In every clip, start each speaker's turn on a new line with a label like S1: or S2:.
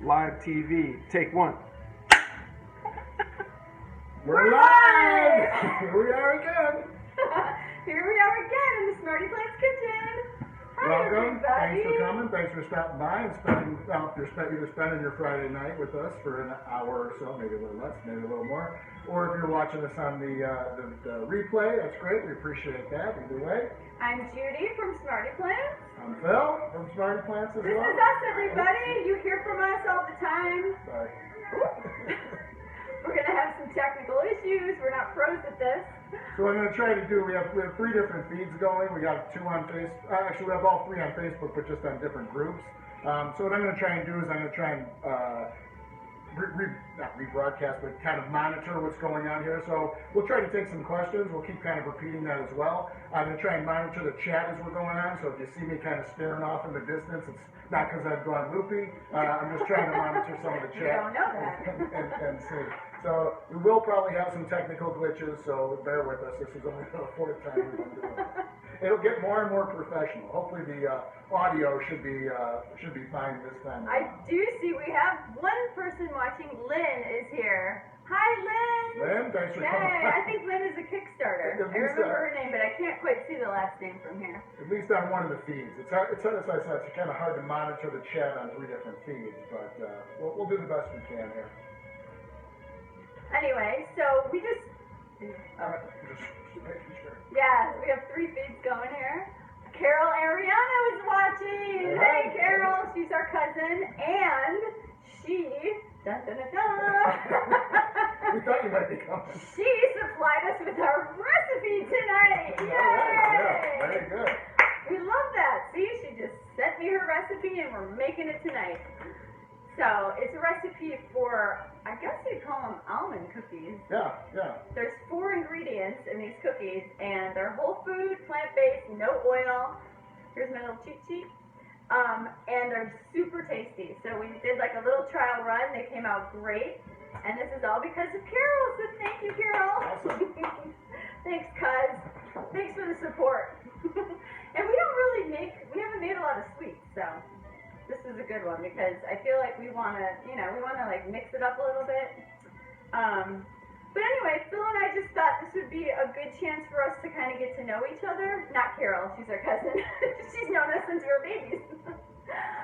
S1: Live TV. Take one.
S2: We're live! Here we are again.
S3: Here we are again in the SmartyPlants kitchen. Hi,
S2: Welcome.
S3: everybody.
S2: Thanks for coming. Thanks for stopping by and either spending your Friday night with us for an hour or so, maybe a little less, maybe a little more. Or if you're watching us on the replay, that's great. We appreciate that. Either way.
S3: I'm Judi from SmartyPlants.
S2: I'm Phil from SmartyPlants as well.
S3: This is us, everybody. You hear from us all the time.
S2: Sorry.
S3: We're going to have some technical issues. We're not pros at this.
S2: So what I'm going to try to do, we have 3 different feeds going. We got 2 on Facebook. Actually, we have all 3 on Facebook, but just on different groups. So what I'm going to try and do is I'm going to try and not rebroadcast, but kind of monitor what's going on here. So we'll try to take some questions. We'll keep kind of repeating that as well. I'm going to try and monitor the chat as we're going on. So if you see me kind of staring off in the distance, it's not because I've gone loopy. I'm just trying to monitor some of the chat.
S3: You don't know that.
S2: and see. So we will probably have some technical glitches, so bear with us. This is only the 4th time we've been doing it. It'll get more and more professional. Hopefully the audio should be fine this time.
S3: I do see we have one person watching. Lynn is here. Hi, Lynn.
S2: Lynn, thanks for coming.
S3: Yay, I think Lynn is a Kickstarter. I remember her name, but I can't quite see the last name from here.
S2: At least on one of the feeds. It's kind of hard to monitor the chat on 3 different feeds, but we'll do the best we can here.
S3: Anyway, so we just...
S2: Just making sure.
S3: Yeah, we have 3 feeds going here. Carol Ariana is watching. Hey, Carol. She's our cousin, and she... Dun, dun, dun, dun.
S2: We thought you might be coming.
S3: She supplied us with our recipe tonight. Yay!
S2: Yeah, very good.
S3: We love that. See, she just sent me her recipe, and we're making it tonight. So it's a recipe for, I guess you'd call them almond cookies.
S2: Yeah.
S3: There's 4 ingredients in these cookies, and they're whole food, plant-based, no oil. Here's my little cheat sheet. And they're super tasty. So we did like a little trial run. They came out great. And this is all because of Carol. So thank you, Carol.
S2: Awesome.
S3: Thanks, cuz. Thanks for the support. And we haven't made a lot of sweets, so this is a good one because I feel like we want to like mix it up a little bit. But anyway, Phil and I just thought this would be a good chance for us to kind of get to know each other. Not Carol, she's our cousin. She's known us since we were babies.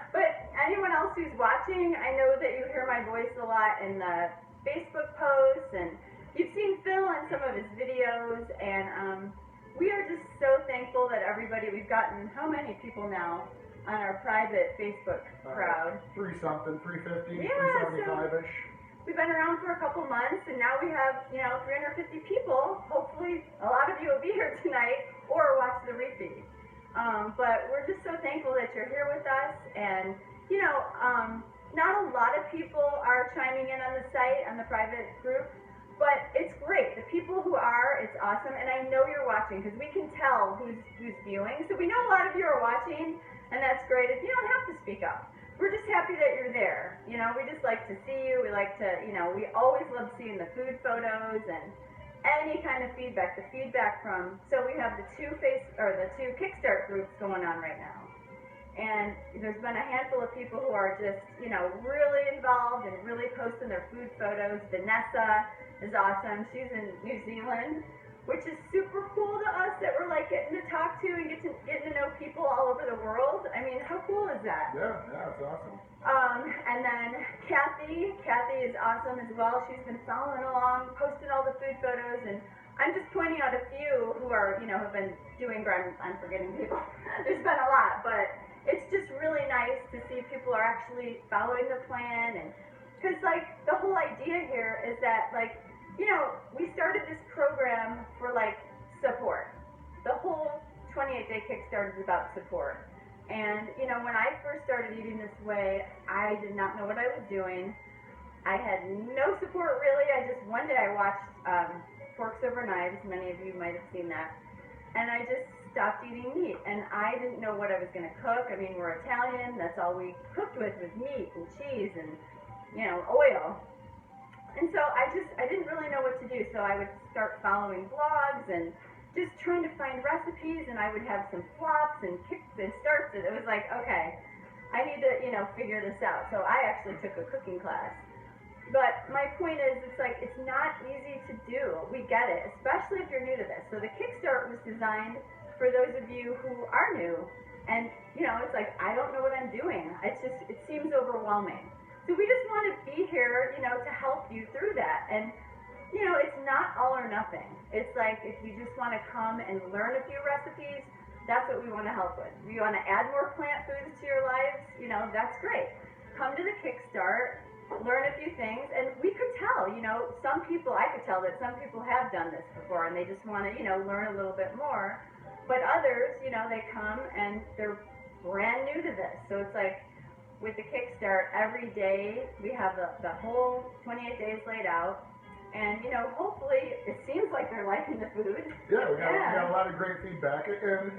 S3: But anyone else who's watching, I know that you hear my voice a lot in the Facebook posts, and you've seen Phil in some of his videos, and we are just so thankful that we've gotten how many people now on our private Facebook crowd?
S2: 3-something, 350,
S3: Yeah,
S2: 375-ish.
S3: We've been around for a couple months, and now we have, 350 people. Hopefully, a lot of you will be here tonight or watch the repeat. But we're just so thankful that you're here with us, and, not a lot of people are chiming in on the site, on the private group, but it's great. The people who are, it's awesome, and I know you're watching, because we can tell who's viewing. So we know a lot of you are watching, and that's great. If you don't have to speak up. We're just happy that you're there. We just like to see you. We like to, we always love seeing the food photos and any kind of feedback. The feedback from, so we have the 2 Kickstart groups going on right now. And there's been a handful of people who are just, really involved and really posting their food photos. Vanessa is awesome. She's in New Zealand, which is super cool to us that we're like getting to talk to and getting to know people all over the world. I mean, how cool is that?
S2: Yeah, it's awesome.
S3: And then Kathy is awesome as well. She's been following along, posting all the food photos, and I'm just pointing out a few who are, have been doing, I'm forgetting people. There's been a lot, but it's just really nice to see people are actually following the plan, and because the whole idea here is that we started this program for support. The whole 28-day Kickstart is about support. And when I first started eating this way, I did not know what I was doing. I had no support really. One day I watched Forks Over Knives. Many of you might have seen that. And I just stopped eating meat, and I didn't know what I was going to cook. I mean, we're Italian. That's all we cooked with was meat and cheese and oil. And so I didn't really know what to do. So I would start following blogs and just trying to find recipes, and I would have some flops and kicks and starts, and it was like, okay, I need to, figure this out. So I actually took a cooking class. But my point is, it's like, it's not easy to do. We get it, especially if you're new to this. So the Kickstart was designed for those of you who are new. And, it's like, I don't know what I'm doing. It seems overwhelming. So we just want to be here, to help you through that. And, it's not all or nothing. It's like, if you just want to come and learn a few recipes, that's what we want to help with. If you want to add more plant foods to your lives, that's great. Come to the Kickstart, learn a few things, and we could tell, I could tell that some people have done this before and they just want to, learn a little bit more. But others, they come and they're brand new to this. So it's like, with the Kickstart, every day we have the whole 28 days laid out. And, hopefully it seems like they're liking the food.
S2: Yeah, we got a lot of great feedback. And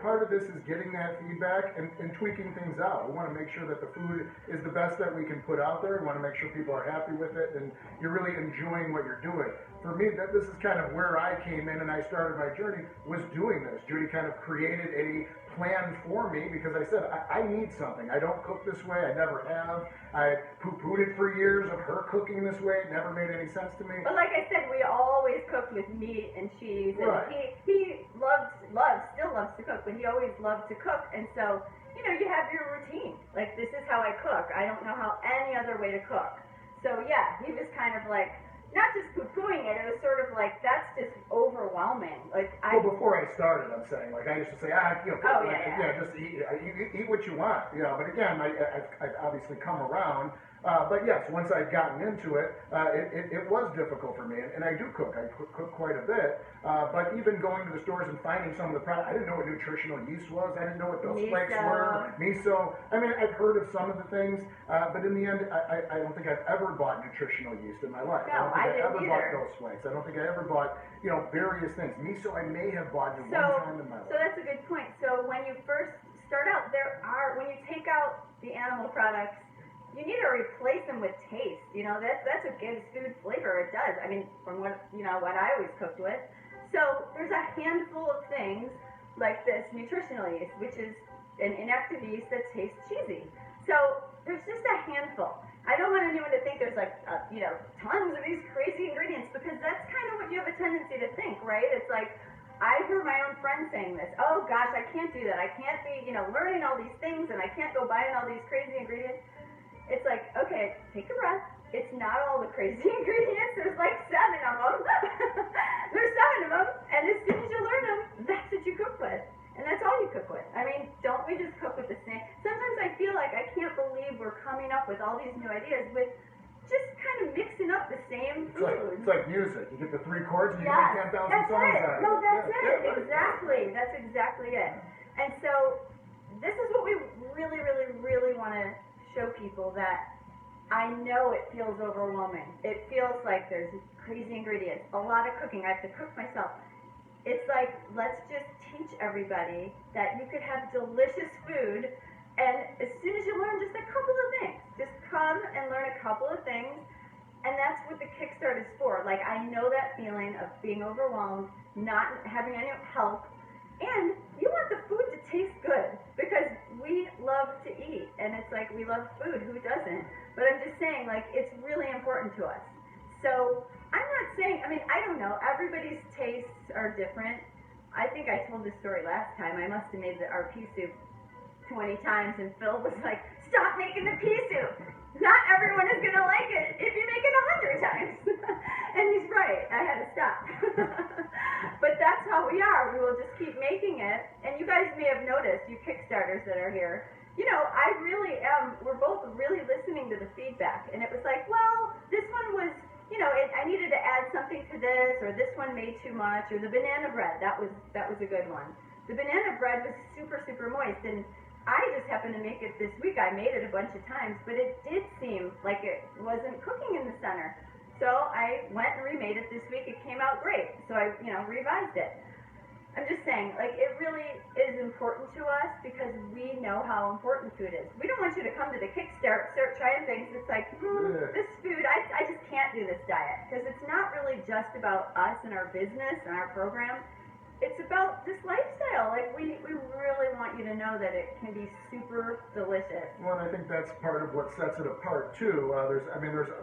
S2: part of this is getting that feedback and tweaking things out. We want to make sure that the food is the best that we can put out there. We want to make sure people are happy with it and you're really enjoying what you're doing. For me, this is kind of where I came in and I started my journey, was doing this. Judi kind of created a plan for me because I said, I need something. I don't cook this way. I never have. I poo-pooed it for years of her cooking this way. It never made any sense to me.
S3: But like I said, we always cooked with meat and cheese. And
S2: right.
S3: he still loves to cook, but he always loved to cook. And so, you have your routine. Like, this is how I cook. I don't know how any other way to cook. So yeah, he was kind of like, not just poo-pooing it, it was sort of like, that's just overwhelming. Like,
S2: before I started, I'm saying, like, I used to say, just eat what you want, but again, I've obviously come around, but yes, once I've gotten into it, it was difficult for me, and I do cook. I cook quite a bit, but even going to the stores and finding some of the products, I didn't know what nutritional yeast was, I didn't know what those flakes were, miso, I mean, I've heard of some of the things, but in the end, I don't think I've ever bought nutritional yeast in my life.
S3: No,
S2: I don't think I ever bought those flakes. I don't think I ever bought, various things. Miso, I may have bought it one time in my life.
S3: So that's a good point. So when you first start out, when you take out the animal products, you need to replace them with taste. That's what gives food flavor. It does. I mean, from what I always cooked with. So there's a handful of things like this nutritional yeast, which is an inactive yeast that tastes cheesy. So there's just a handful. I don't want anyone to think there's like, tons of these crazy ingredients, because that's kind of what you have a tendency to think, right? It's like, I hear my own friends saying this, oh gosh, I can't do that. I can't be, learning all these things, and I can't go buying all these crazy ingredients. It's like, okay, take a breath. It's not all the crazy ingredients. There's like 7 of them. There's 7 of them, and as soon as you learn them, that's what you cook with. And that's all you cook with. I mean, don't we just cook with the same? Sometimes I feel like I can't believe we're coming up with all these new ideas with just kind of mixing up the same foods.
S2: It's like music. You get the 3 chords and you make 10,000 songs out of it.
S3: No, that's it. Exactly. That's exactly it. And so this is what we really, really, really want to show people, that I know it feels overwhelming. It feels like there's crazy ingredients, a lot of cooking. I have to cook myself. It's like, let's just teach everybody that you could have delicious food, and as soon as you learn just a couple of things, just come and learn a couple of things, and that's what the Kickstart is for. Like, I know that feeling of being overwhelmed, not having any help, and you want the food to taste good, because we love to eat, and it's like, we love food, who doesn't? But I'm just saying, like, it's really important to us. So I'm not saying, I don't know, everybody's tastes are different. I think I told this story last time. I must have made our pea soup 20 times, and Phil was like, stop making the pea soup. Not everyone is going to like it if you make it 100 times. And he's right. I had to stop. But that's how we are. We will just keep making it. And you guys may have noticed, you Kickstarters that are here, I really am, we're both really listening to the feedback. And it was like, well, this one was, I needed to add something to this, or this one made too much, or the banana bread, that was a good one. The banana bread was super, super moist, and I just happened to make it this week. I made it a bunch of times, but it did seem like it wasn't cooking in the center. So I went and remade it this week. It came out great. So I, revised it. I'm just saying, like, it really is important to us because we know how important food is. We don't want you to come to the Kickstart, start trying things. It's like, this food, I just can't do this diet. Because it's not really just about us and our business and our program. it's about this lifestyle. Like we really want you to know that it can be super delicious.
S2: Well, and I think that's part of what sets it apart too.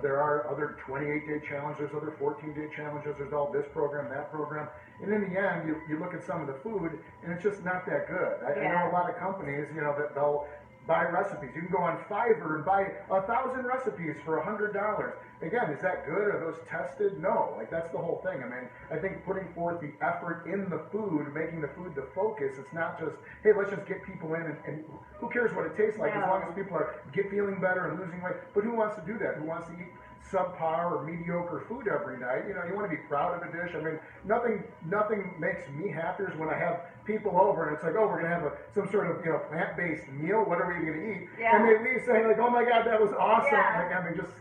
S2: There are other 28-day challenges, other 14-day challenges. There's all this program, that program, and in the end, you look at some of the food, and it's just not that good. I know a lot of companies, that they'll buy recipes. You can go on Fiverr and buy 1,000 recipes for $100. Again, is that good? Are those tested? No. Like, that's the whole thing. I mean, I think putting forth the effort in the food, making the food the focus, it's not just, hey, let's just get people in and who cares what it tastes like as long as people are feeling better and losing weight. But who wants to do that? Who wants to eat subpar or mediocre food every night? You want to be proud of a dish. I mean, nothing makes me happier is when I have people over and it's like, oh, we're going to have some sort of plant-based meal. What are we going to eat?
S3: Yeah.
S2: And they leave saying like, oh my God, that was awesome.
S3: Yeah.
S2: Like, I mean, just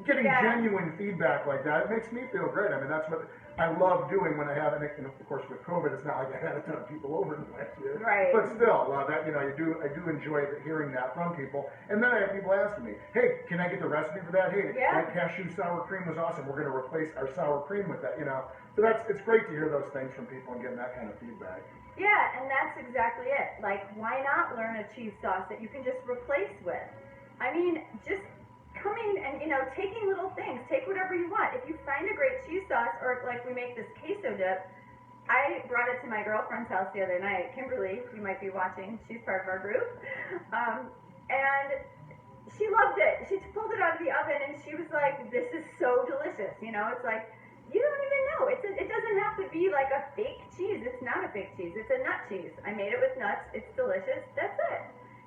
S2: getting genuine feedback like that, it makes me feel great. I mean, that's what I love doing when I have, and of course with COVID, it's not like I had a ton of people over in the last year.
S3: Right.
S2: But still, I do enjoy hearing that from people. And then I have people asking me, hey, can I get the recipe for that? Hey, that cashew sour cream was awesome. We're going to replace our sour cream with that. So it's great to hear those things from people and getting that kind of feedback.
S3: Yeah, and that's exactly it. Like, why not learn a cheese sauce that you can just replace with? I mean, just coming and, taking little things. Take whatever you want. If you find a great cheese sauce, or like we make this queso dip, I brought it to my girlfriend's house the other night. Kimberly, you might be watching. She's part of our group. And she loved it. She pulled it out of the oven, and she was like, this is so delicious. It's like, you don't even know. It doesn't have to be like a fake cheese. It's not a fake cheese. It's a nut cheese. I made it with nuts. It's delicious. That's it.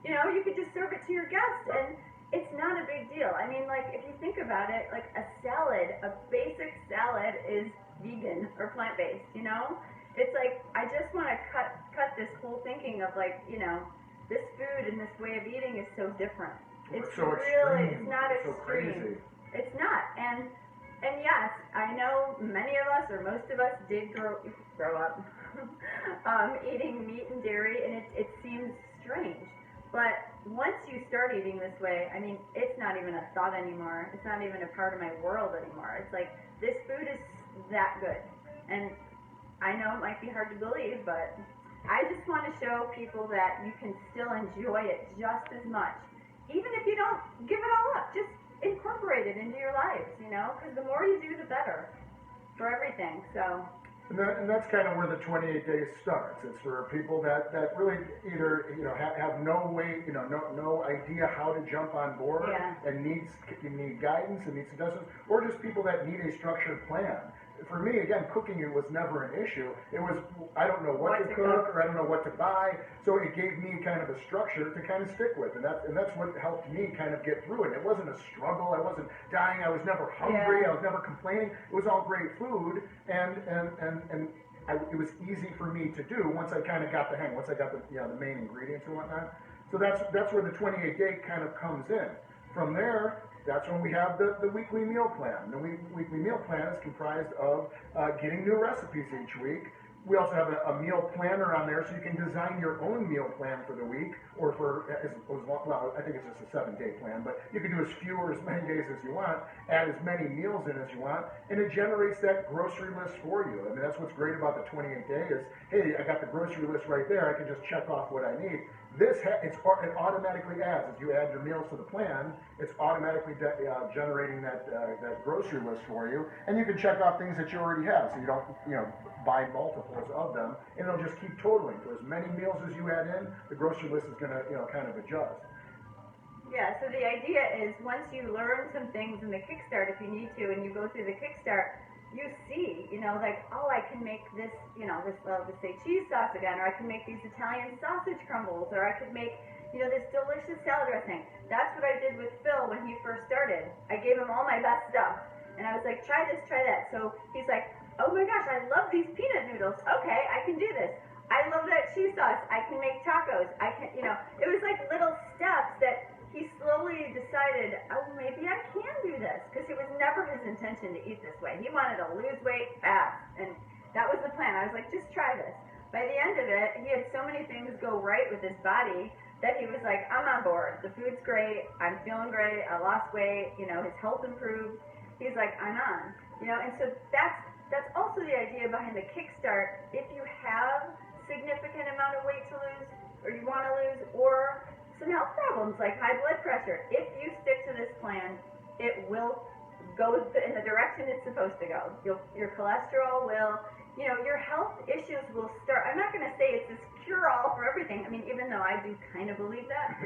S3: You could just serve it to your guests, and it's not a big deal. I mean, like, if you think about it, like a salad, a basic salad is vegan or plant-based, It's like, I just want to cut this whole thinking of like, this food and this way of eating is so different. It's
S2: so
S3: really,
S2: extreme.
S3: it's not
S2: It's so
S3: extreme.
S2: crazy.
S3: It's not. And yes, I know many of us, or most of us, did grow up eating meat and dairy, and it seems strange. But once you start eating this way, I mean, it's not even a thought anymore. It's not even a part of my world anymore. It's like, this food is that good. And I know it might be hard to believe, but I just want to show people that you can still enjoy it just as much. Even if you don't give it all up, just incorporate it into your lives, because the more you do, the better for everything. So.
S2: And that's kind of where the 28 days starts. It's for people that really either have no way, no idea how to jump on board and need guidance and need suggestions, or just people that need a structured plan. For me, again, cooking it was never an issue. It was, I don't know what to cook or I don't know what to buy, so it gave me kind of a structure to kind of stick with, and that's what helped me kind of get through it. It wasn't a struggle. I wasn't dying. I was never hungry. I was never complaining. It was all great food, and it was easy for me to do once I kind of got the hang, once I got the main ingredients and whatnot. So that's where the 28-day kind of comes in. From there, that's when we have the weekly meal plan. The weekly meal plan is comprised of getting new recipes each week. We also have a meal planner on there, so you can design your own meal plan for the week, or well, I think it's just a 7-day plan, but you can do as few or as many days as you want, add as many meals in as you want, and it generates that grocery list for you. I mean, that's what's great about the 28-day is, hey, I got the grocery list right there. I can just check off what I need. It automatically adds. As you add your meals to the plan, it's automatically generating that grocery list for you, and you can check off things that you already have, so you don't buy multiples of them, and it'll just keep totaling. For as many meals as you add in, the grocery list is going to kind of adjust.
S3: Yeah, so the idea is once you learn some things in the Kickstart, if you need to, and you go through the Kickstart, you see, like, oh, I can make this, let's say cheese sauce again, or I can make these Italian sausage crumbles, or I could make, this delicious salad dressing. That's what I did with Phil when he first started. I gave him all my best stuff, and I was like, try this, try that. So he's like, oh my gosh, I love these peanut noodles. Okay, I can do this. I love that cheese sauce. I can make tacos. I can, it was like little steps that he slowly decided, oh, maybe I can do this, because it was never his intention to eat this way. He wanted to lose weight fast, and that was the plan. I was like, just try this. By the end of it, he had so many things go right with his body that he was like, I'm on board. The food's great. I'm feeling great. I lost weight. His health improved. He's like, I'm on. And so that's that's also the idea behind the Kickstart. If you have significant amount of weight to lose, or you want to lose, or some health problems like high blood pressure, if you stick to this plan, it will go in the direction it's supposed to go. Your cholesterol will, your health issues will start. I'm not going to say it's this cure-all for everything. I mean, even though I do kind of believe that,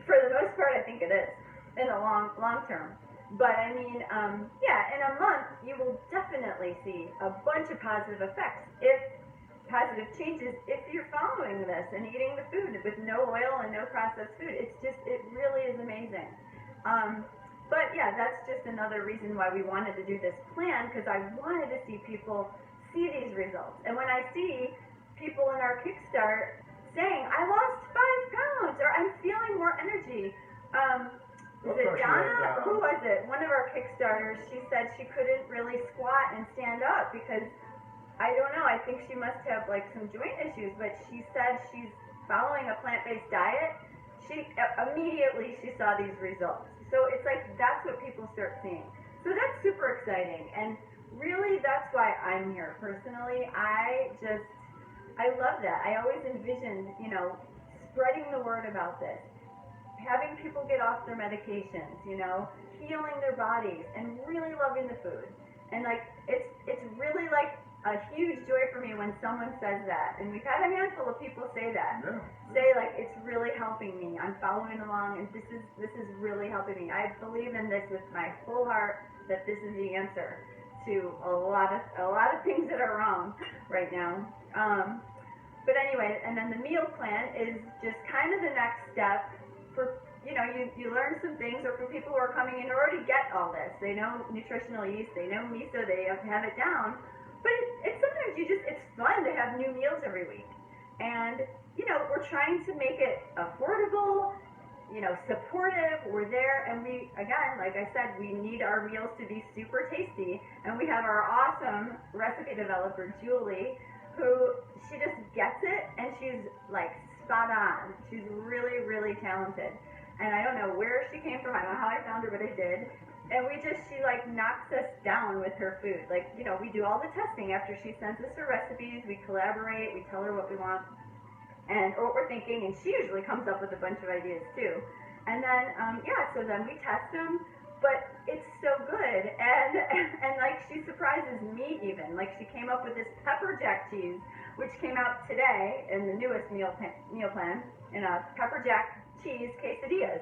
S3: for the most part, I think it is in the long term. But I mean, in a month, you will definitely see a bunch of positive effects positive changes if you're following this and eating the food with no oil and no processed food. It really is amazing. But yeah, that's just another reason why we wanted to do this plan, because I wanted to see people see these results. And when I see people in our Kickstart saying, I lost 5 pounds, or I'm feeling more energy. Is it Donna? Who was it? One of our Kickstarters, she said she couldn't really squat and stand up because, I don't know, I think she must have like some joint issues, but she said she's following a plant-based diet. Immediately she saw these results. So it's like, that's what people start seeing. So that's super exciting. And really, that's why I'm here personally. I love that. I always envisioned, spreading the word about this, having people get off their medications, healing their bodies, and really loving the food. And like, it's really like a huge joy for me when someone says that. And we've had a handful of people say that.
S2: Yeah.
S3: Say like, it's really helping me. I'm following along, and this is really helping me. I believe in this with my whole heart, that this is the answer to a lot of things that are wrong right now. But anyway, and then the meal plan is just kind of the next step for, you learn some things, or for people who are coming in who already get all this. They know nutritional yeast, they know miso, they have it down. But it's sometimes it's fun to have new meals every week. And, we're trying to make it affordable, supportive. We're there, and we, again, like I said, we need our meals to be super tasty. And we have our awesome recipe developer, Julie, who, she just gets it, and she's like spot on. She's really, really talented. And I don't know where she came from. I don't know how I found her, but I did. And she like knocks us down with her food. Like, we do all the testing after she sends us her recipes. We collaborate. We tell her what we want or what we're thinking. And she usually comes up with a bunch of ideas too. And then, so then we test them. But it's so good. And like, she surprises me even. Like, she came up with this pepper jack cheese, which came out today in the newest meal plan, in a pepper jack cheese quesadillas.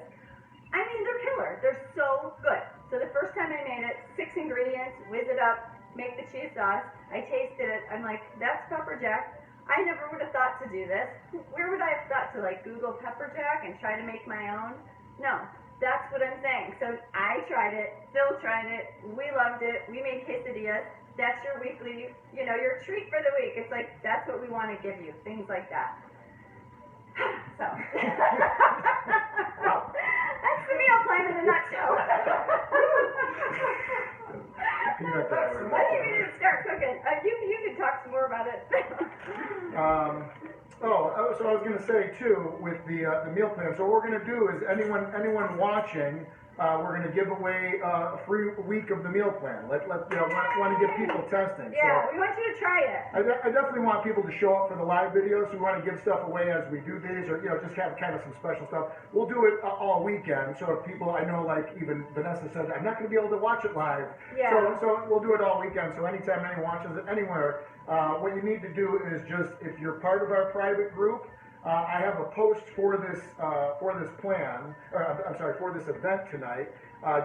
S3: I mean, they're killer. They're so good. So the first time I made it, 6 ingredients, whiz it up, make the cheese sauce. I tasted it. I'm like, that's pepper jack. I never would have thought to do this. Where would I have thought to like Google pepper jack and try to make my own? No, that's what I'm saying. So I tried it. Phil tried it. We loved it. We made quesadillas. That's your weekly, your treat for the week. It's like, that's what we want to give you. Things like that. So. That's the meal plan in a nutshell. I think we need to start cooking. You can talk some more about it.
S2: So I was going to say too, with the meal plan. So what we're going to do is anyone watching, we're going to give away a free week of the meal plan. Want to give people testing.
S3: Yeah,
S2: so
S3: we want you to try it.
S2: I definitely want people to show up for the live videos. We want to give stuff away as we do these, or just have kind of some special stuff. We'll do it all weekend. So if people, I know, like even Vanessa said, I'm not going to be able to watch it live.
S3: Yeah.
S2: So we'll do it all weekend. So anytime anyone watches it anywhere, what you need to do is just, if you're part of our private group, I have a post for this plan, for this event tonight.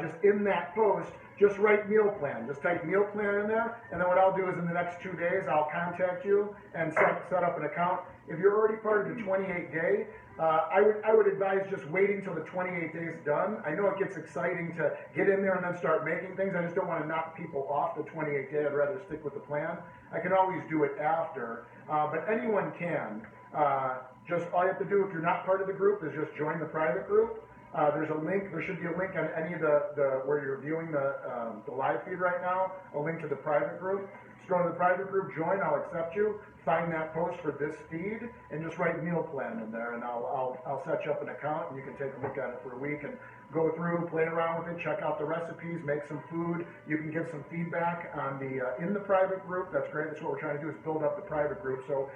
S2: Just in that post, just write meal plan. Just type meal plan in there, and then what I'll do is in the next 2 days, I'll contact you and set up an account. If you're already part of the 28-day, I would advise just waiting till the 28 days done. I know it gets exciting to get in there and then start making things. I just don't want to knock people off the 28 day. I'd rather stick with the plan. I can always do it after, but anyone can. Just all you have to do, if you're not part of the group, is just join the private group. There's a link. There should be a link on any of the where you're viewing the live feed right now. A link to the private group. Just go to the private group, join. I'll accept you. Find that post for this feed and just write meal plan in there, and I'll set you up an account, and you can take a look at it for a week and go through, play around with it, check out the recipes, make some food. You can give some feedback on in the private group. That's great. That's what we're trying to do, is build up the private group. So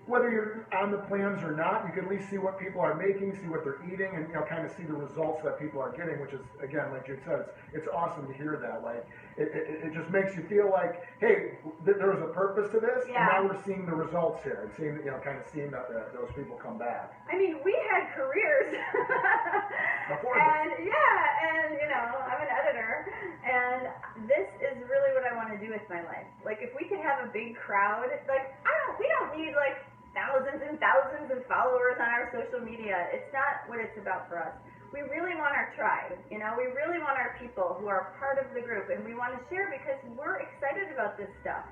S2: whether you're on the plans or not, you can at least see what people are making, see what they're eating, and kind of see the results that people are getting, which is, again, like Jude said, it's awesome to hear that. Like it just makes you feel like, hey, there was a purpose to this, and now we're seeing the results here, and seeing kind of seeing those people come back.
S3: I mean, we had careers,
S2: Before
S3: and I'm an editor, and this is really what I want to do with my life. Like, if we can have a big crowd, like we don't need like thousands and thousands of followers on our social media. It's not what it's about for us. We really want our tribe, we really want our people who are part of the group, and we want to share because we're excited about this stuff.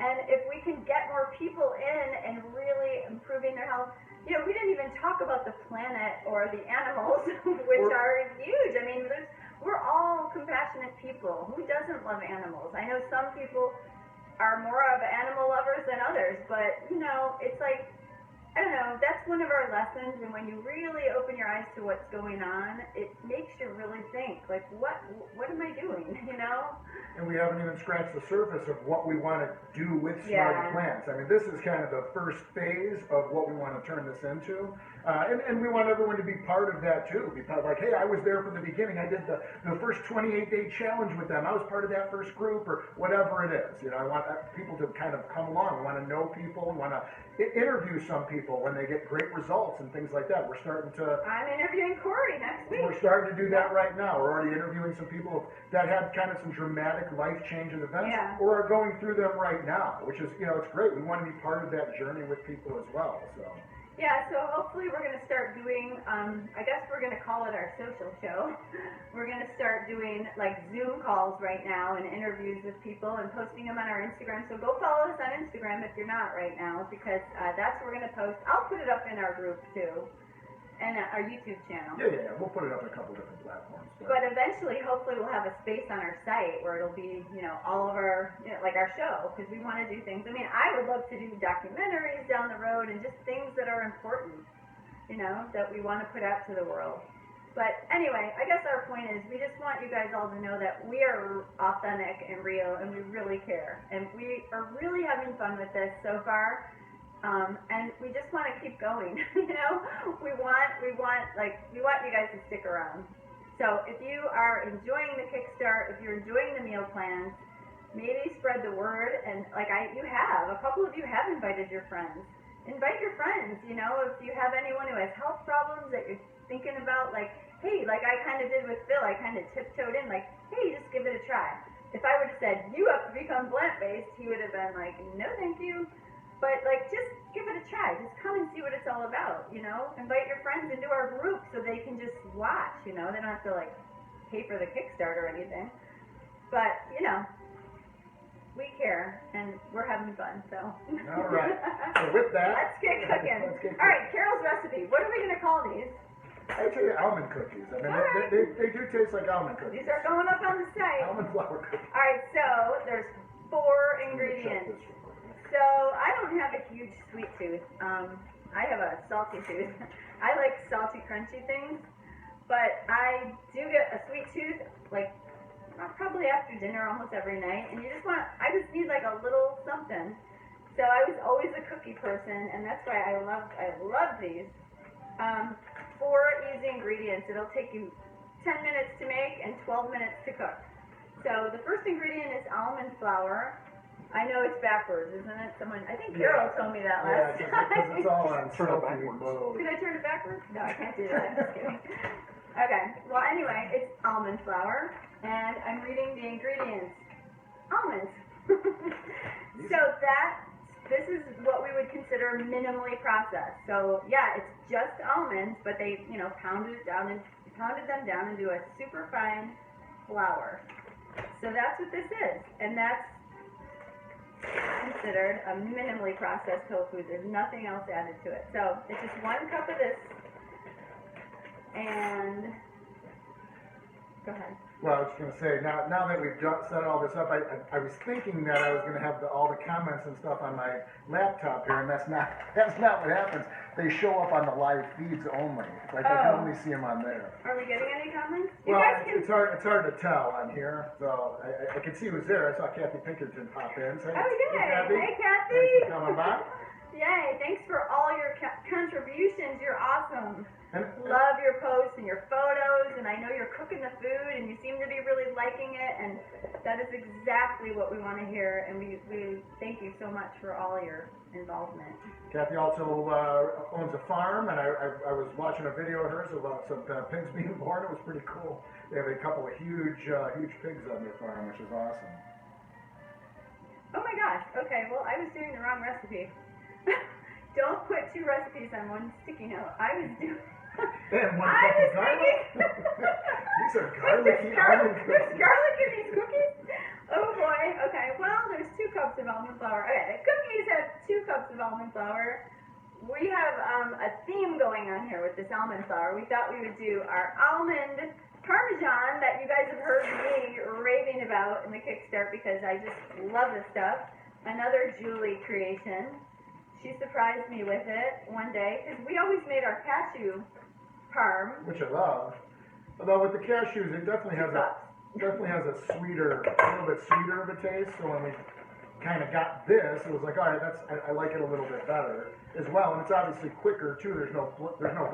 S3: And if we can get more people in and really improving their health, we didn't even talk about the planet or the animals, which are huge. I mean, we're all compassionate people. Who doesn't love animals? I know some people are more of animal lovers than others, but it's like, I don't know, that's one of our lessons, and when you really open your eyes to what's going on, it makes you really think, like, what am I doing,
S2: And we haven't even scratched the surface of what we want to do with SmartyPlants. I mean, this is kind of the first phase of what we want to turn this into. And we want everyone to be part of that too. Be part of, like, hey, I was there from the beginning. I did the first 28-day challenge with them. I was part of that first group, or whatever it is. I want people to kind of come along. We want to know people. We want to interview some people when they get great results and things like that. We're starting to.
S3: I'm interviewing Corey next week.
S2: We're starting to do that right now. We're already interviewing some people that had kind of some dramatic life-changing events, or are going through them right now, which is, it's great. We want to be part of that journey with people as well. So.
S3: Yeah, so hopefully we're going to start doing, I guess we're going to call it our social show. We're going to start doing like Zoom calls right now and interviews with people and posting them on our Instagram. So go follow us on Instagram if you're not right now, because that's where we're going to post. I'll put it up in our group too, and our YouTube channel.
S2: Yeah, we'll put it up in a couple different platforms.
S3: But eventually, hopefully, we'll have a space on our site where it'll be, all of our, like our show, because we want to do things. I mean, I would love to do documentaries down the road and just things that are important, that we want to put out to the world. But anyway, I guess our point is we just want you guys all to know that we are authentic and real, and we really care. And we are really having fun with this so far. And we just want to keep going. We want you guys to stick around. So if you are enjoying the Kickstart, if you're enjoying the meal plans, maybe spread the word. And a couple of you have invited your friends. Invite your friends. If you have anyone who has health problems that you're thinking about, like, hey, like I kind of did with Phil, I kind of tiptoed in, like, hey, just give it a try. If I would have said you have to become plant-based, he would have been like, no, thank you. But, like, just give it a try. Just come and see what it's all about, Invite your friends into our group so they can just watch, They don't have to, like, pay for the Kickstart or anything. But, we care, and we're having fun, so.
S2: All right. So with that.
S3: Let's get cooking. All right, Carol's recipe. What are we going to call these?
S2: I tell you, almond cookies. I mean, they do taste like almond cookies.
S3: These are going up on the site.
S2: Almond flour cookies.
S3: All right, so there's 4 ingredients. So I don't have a huge sweet tooth. I have a salty tooth. I like salty, crunchy things, but I do get a sweet tooth, like probably after dinner almost every night. And I just need like a little something. So I was always a cookie person, and that's why I love these. 4 easy ingredients. It'll take you 10 minutes to make and 12 minutes to cook. So the first ingredient is almond flour. I know it's backwards, isn't it? I think Carol told me that last time.
S2: Because it's all on
S1: Turn it
S2: selfie
S1: backwards.
S2: mode.
S3: Could I turn it backwards? No, I can't do that. I'm just kidding. Okay. Well, anyway, it's almond flour, and I'm reading the ingredients. Almonds. So this is what we would consider minimally processed. So yeah, it's just almonds, but they, pounded them down into a super fine flour. So that's what this is, and that's considered a minimally processed tofu. There's nothing else added to it. So it's just 1 cup of this and Go ahead.
S2: Well, I was going to say, now that we've set all this up, I was thinking that I was going to have all the comments and stuff on my laptop here, and that's not what happens. They show up on the live feeds only. Like I can only see them on there.
S3: Are we getting any comments?
S2: Well, it's hard to tell on here. So I can see who's there. I saw Kathy Pinkerton pop in. Say,
S3: oh, yay. Hey, Kathy.
S2: Thanks for coming by.
S3: Yay. Thanks for all your contributions. You're awesome.
S2: And,
S3: Love your posts and your photos, and I know you're cooking the food, and you seem to be really liking it, and that is exactly what we want to hear, and we thank you so much for all your involvement.
S2: Kathy also owns a farm, and I was watching a video of hers about some pigs being born. It was pretty cool. They have a couple of huge pigs on their farm, which is awesome.
S3: Oh my gosh. Okay, well, I was doing the wrong recipe. Don't put 2 recipes on one sticky note. I was doing...
S2: And one cup of garlic. These are garlicky almond cookies.
S3: There's garlic in these cookies? Oh boy. Okay, well, there's 2 cups of almond flour. Okay, the cookies have 2 cups of almond flour. We have a theme going on here with this almond flour. We thought we would do our almond parmesan that you guys have heard me raving about in the Kickstart because I just love this stuff. Another Julie creation. She surprised me with it one day because we always made our cashew parm,
S2: which I love. Although with the cashews, it definitely has a sweeter, a little bit sweeter of a taste. So when we kind of got this, it was like, all right, I like it a little bit better as well. And it's obviously quicker too. There's no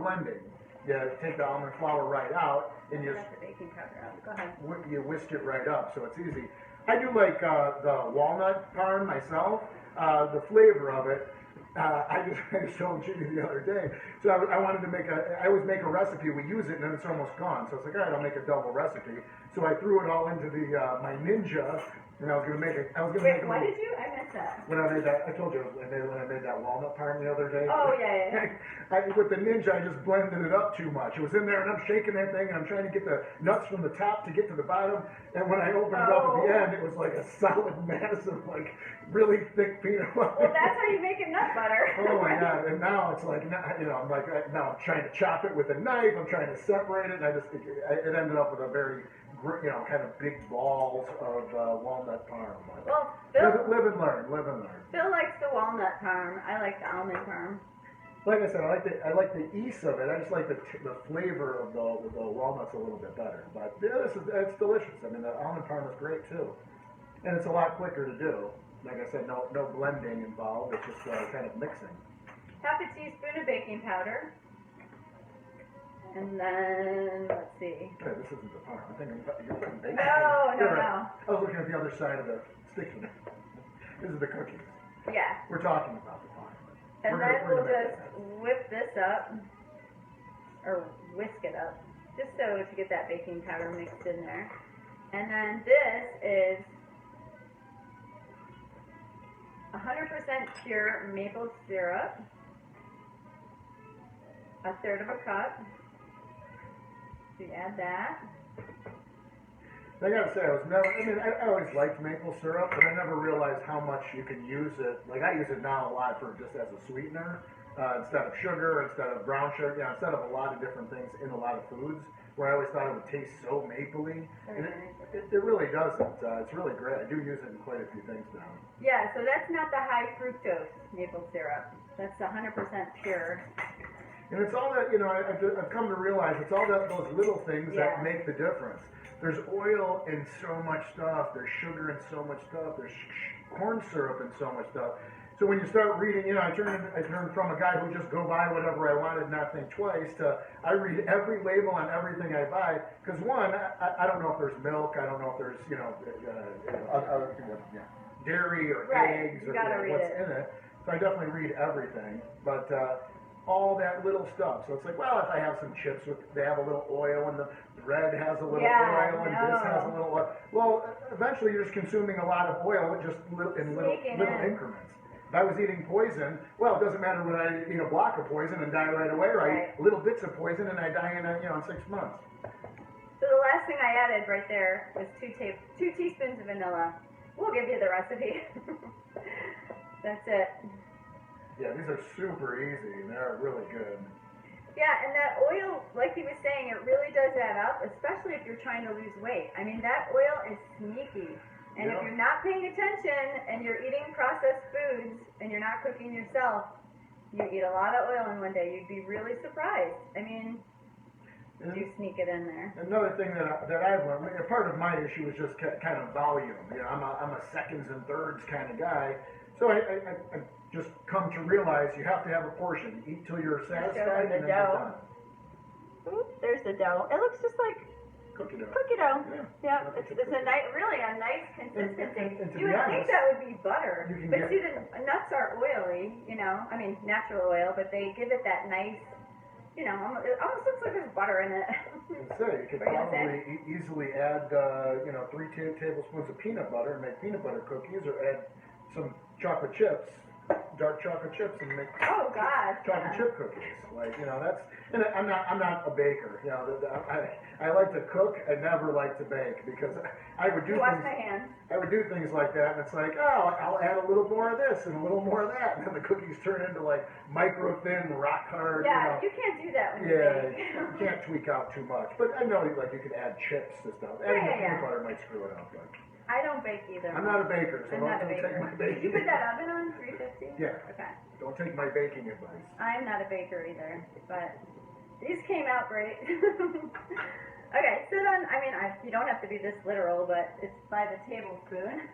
S2: blending. You take the almond flour right out and you
S3: got the baking powder out. Go ahead.
S2: You whisk it right up, so it's easy. I do like the walnut parm myself. The flavor of it. I just told Judi the other day. So I wanted to I always make a recipe, we use it, and then it's almost gone. So it's like, all right, I'll make a double recipe. So I threw it all into the my Ninja, and I was going to make it.
S3: Wait, what did you? I missed that.
S2: When I made that, I told you when I made that walnut parm the other day.
S3: Oh, yeah.
S2: With the Ninja, I just blended it up too much. It was in there, and I'm shaking that thing, and I'm trying to get the nuts from the top to get to the bottom. And when I opened it up at the end, it was like a solid mass of like really thick peanut butter.
S3: Well, that's how you make a nut butter.
S2: Oh my God! And now it's like, I'm like, now I'm trying to chop it with a knife. I'm trying to separate it, and it ended up with a very, kind of big balls of walnut parm.
S3: Well, Phill,
S2: live and learn.
S3: Phill likes the walnut parm. I like the almond parm.
S2: Like I said, I like the ease of it. I just like the flavor of the walnuts a little bit better. But yeah, it's delicious. I mean, the almond parm is great too, and it's a lot quicker to do. Like I said, no blending involved. It's just kind of mixing.
S3: Half a teaspoon of baking powder. And then, let's see.
S2: Hey, this isn't the parm. I'm thinking you're putting bacon.
S3: No.
S2: I was looking at the other side of the sticky. This is the cookies.
S3: Yeah.
S2: We're talking about the parm.
S3: And then we'll just whip this up, or whisk it up, just so to get that baking powder mixed in there. And then this is 100% pure maple syrup, 1/3 of a cup. So you add that.
S2: I gotta say, I always liked maple syrup, but I never realized how much you can use it. Like, I use it now a lot for just as a sweetener, instead of sugar, instead of brown sugar, instead of a lot of different things in a lot of foods, where I always thought it would taste so mapley. And it really doesn't. It's really great. I do use it in quite a few things now.
S3: Yeah, so that's not the high fructose maple syrup. That's 100% pure.
S2: And it's all that, I've come to realize it's all those little things that make the difference. There's oil in so much stuff. There's sugar in so much stuff. There's corn syrup in so much stuff. So when you start reading, I turned from a guy who just go buy whatever I wanted, not think twice, to I read every label on everything I buy. Because one, I don't know if there's milk. I don't know if there's, dairy or eggs or what's in it. So I definitely read everything. But all that little stuff. So it's like, well, if I have some chips, they have a little oil, and the bread has a little oil, and this has a little oil. Well, eventually you're just consuming a lot of oil just in little increments. If I was eating poison, well, it doesn't matter when I eat a block of poison and die right away, or I eat little bits of poison and I die in 6 months.
S3: So the last thing I added right there was 2 teaspoons of vanilla. We'll give you the recipe. That's it.
S2: Yeah, these are super easy, and they're really good.
S3: Yeah, and that oil, like he was saying, it really does add up, especially if you're trying to lose weight. I mean, that oil is sneaky. And if you're not paying attention and you're eating processed foods and you're not cooking yourself, you eat a lot of oil in one day. You'd be really surprised. I mean, you sneak it in there.
S2: Another thing that I've learned, I mean, part of my issue is just kind of volume. You know, I'm a seconds and thirds kind of guy. So I just come to realize you have to have a portion. Eat till you're satisfied and then you're done.
S3: Ooh, there's the dough. It looks just like
S2: cookie dough.
S3: Cookie dough.
S2: Yeah.
S3: It's really a nice consistency.
S2: And
S3: You would think that would be butter, but
S2: get,
S3: see, the nuts are oily. You know, I mean natural oil, but they give it that nice. You know, it almost looks like there's butter in it.
S2: You could probably easily add 3 tablespoons of peanut butter and make peanut butter cookies, or add some chocolate chips, dark chocolate chips, and make chocolate chip cookies. Like, you know, that's. And I'm not a baker. You know, I like to cook. I never like to bake because I would do
S3: Wash my hands.
S2: I would do things like that, and it's like, oh, I'll add a little more of this and a little more of that, and then the cookies turn into like micro thin, rock hard.
S3: Yeah, you can't do that when you bake.
S2: You can't tweak out too much. But I know, like, you could add chips and stuff. Adding peanut butter might screw it up. But
S3: I don't bake either.
S2: I'm not a baker, so don't take my baking.
S3: You put that oven on 350?
S2: Yeah.
S3: Okay.
S2: Don't take my baking advice.
S3: I'm not a baker either, but these came out great. Okay, so then, I mean, you don't have to be this literal, but it's by the tablespoon.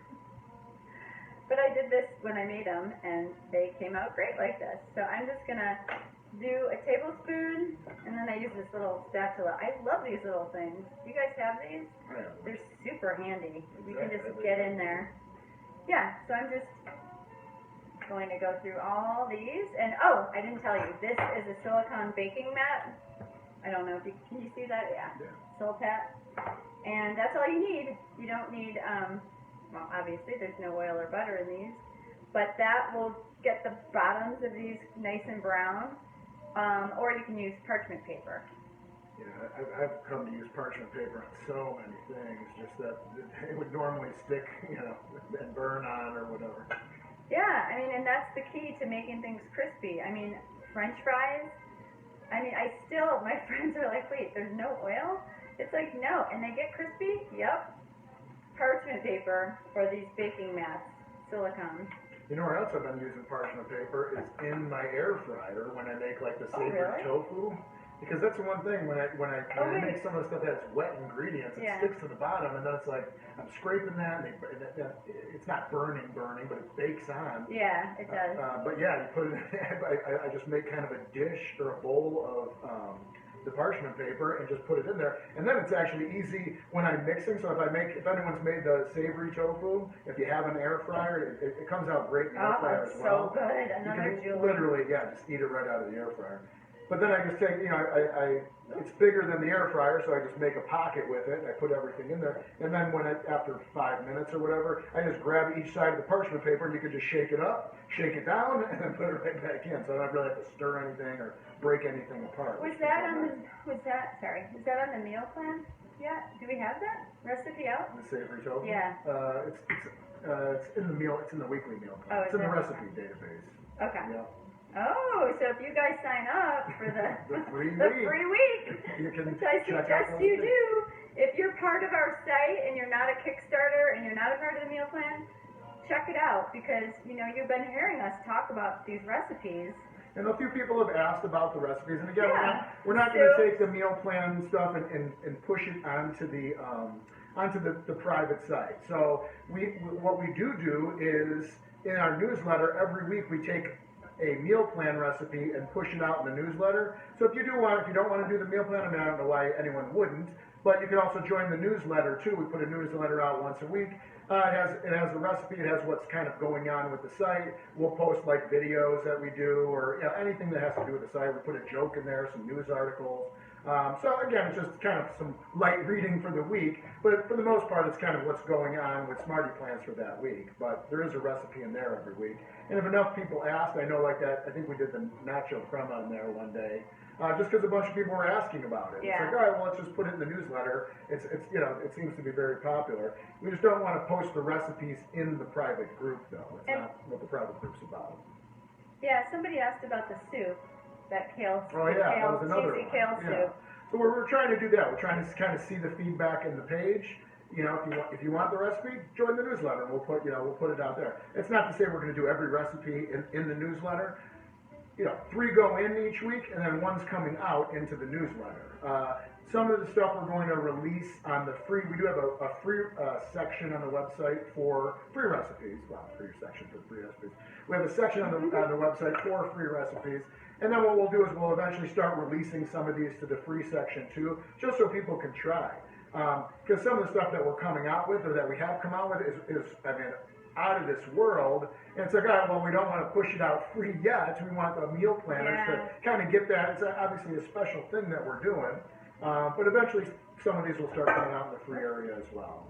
S3: But I did this when I made them, and they came out great like this. So I'm just going to do a tablespoon, and then I use this little spatula. I love these little things. You guys have these? They're super handy. You can just get in there. Yeah, so I'm just going to go through all these. And, oh, I didn't tell you, this is a silicone baking mat. I don't know if you can you see that? Yeah. Silpat. And that's all you need. You don't need, well, obviously there's no oil or butter in these, but that will get the bottoms of these nice and brown. Or you can use parchment paper.
S2: Yeah, I've come to use parchment paper on so many things, just that it would normally stick, you know, and burn on or whatever.
S3: Yeah, I mean, and that's the key to making things crispy. I mean, French fries, I mean, my friends are like, wait, there's no oil? It's like, no, and they get crispy? Yep. Parchment paper or these baking mats, silicone.
S2: You know where else I've been using parchment paper is in my air fryer when I make like the savory tofu. Because that's the one thing when I make some of the stuff that's wet ingredients, it sticks to the bottom, and then it's like I'm scraping that, and it's not burning, but it bakes on.
S3: Yeah, it does.
S2: But yeah, you put it. I just make kind of a dish or a bowl of the parchment paper and just put it in there, and then it's actually easy when I'm mixing. So if anyone's made the savory tofu, if you have an air fryer, it comes out great in the air fryer as well.
S3: So good. Another
S2: you can literally, just eat it right out of the air fryer. But then I just take, you know, it's bigger than the air fryer, so I just make a pocket with it, and I put everything in there. And then after 5 minutes or whatever, I just grab each side of the parchment paper, and you can just shake it up, shake it down, and then put it right back in. So I don't really have to stir anything or break anything apart.
S3: Was that on the meal plan yet? Do we have that recipe out?
S2: The savory tofu?
S3: Yeah.
S2: It's in the meal. It's in the weekly meal plan.
S3: Oh,
S2: it's in the recipe database.
S3: Okay.
S2: Yeah.
S3: Oh, so if you guys sign up for the
S2: free
S3: week,
S2: you can
S3: which I suggest you do, if you're part of our site and you're not a Kickstarter and you're not a part of the meal plan, check it out because, you know, you've been hearing us talk about these recipes.
S2: And a few people have asked about the recipes, and again, we're not going to take the meal plan stuff and push it onto the private site. So what we do is in our newsletter every week we take a meal plan recipe and push it out in the newsletter. So if you don't want to do the meal plan, I mean, I don't know why anyone wouldn't, but you can also join the newsletter too. We put a newsletter out once a week. It has the recipe. It has what's kind of going on with the site. We'll post like videos that we do, or anything that has to do with the site. We put a joke in there, some news articles. So again, it's just kind of some light reading for the week, but for the most part, it's kind of what's going on with SmartyPlants for that week. But there is a recipe in there every week. And if enough people asked, I know like that, I think we did the nacho crema in there one day, just because a bunch of people were asking about it.
S3: Yeah.
S2: It's like, all right, well, let's just put it in the newsletter. It's it seems to be very popular. We just don't want to post the recipes in the private group, though. It's not what the private group's about.
S3: Yeah, somebody asked about the soup. that kale,
S2: Oh yeah,
S3: kale,
S2: that was another
S3: cheesy
S2: one.
S3: kale
S2: Yeah.
S3: soup.
S2: So we're trying to do that. We're trying to kind of see the feedback in the page. You know, if you want the recipe, join the newsletter. We'll put it out there. It's not to say we're going to do every recipe in the newsletter. You know, 3 go in each week, and then 1's coming out into the newsletter. Some of the stuff we're going to release on the free. We do have a free section on the website for free recipes. Well, free section for free recipes. We have a section on the website for free recipes. And then what we'll do is we'll eventually start releasing some of these to the free section too, just so people can try. Because some of the stuff that we're coming out with, or that we have come out with, is I mean, out of this world. And it's like, all right, well, we don't want to push it out free yet. We want the meal planners to kind of get that. It's obviously a special thing that we're doing. But eventually, some of these will start coming out in the free area as well.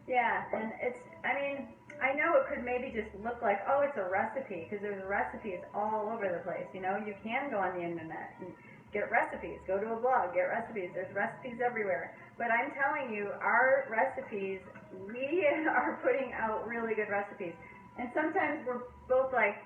S3: Yeah, and it's, I mean, I know it could maybe just look like, oh, it's a recipe, because there's recipes all over the place. You know, you can go on the internet and get recipes. Go to a blog, get recipes. There's recipes everywhere. But I'm telling you, our recipes, we are putting out really good recipes. And sometimes we're both like,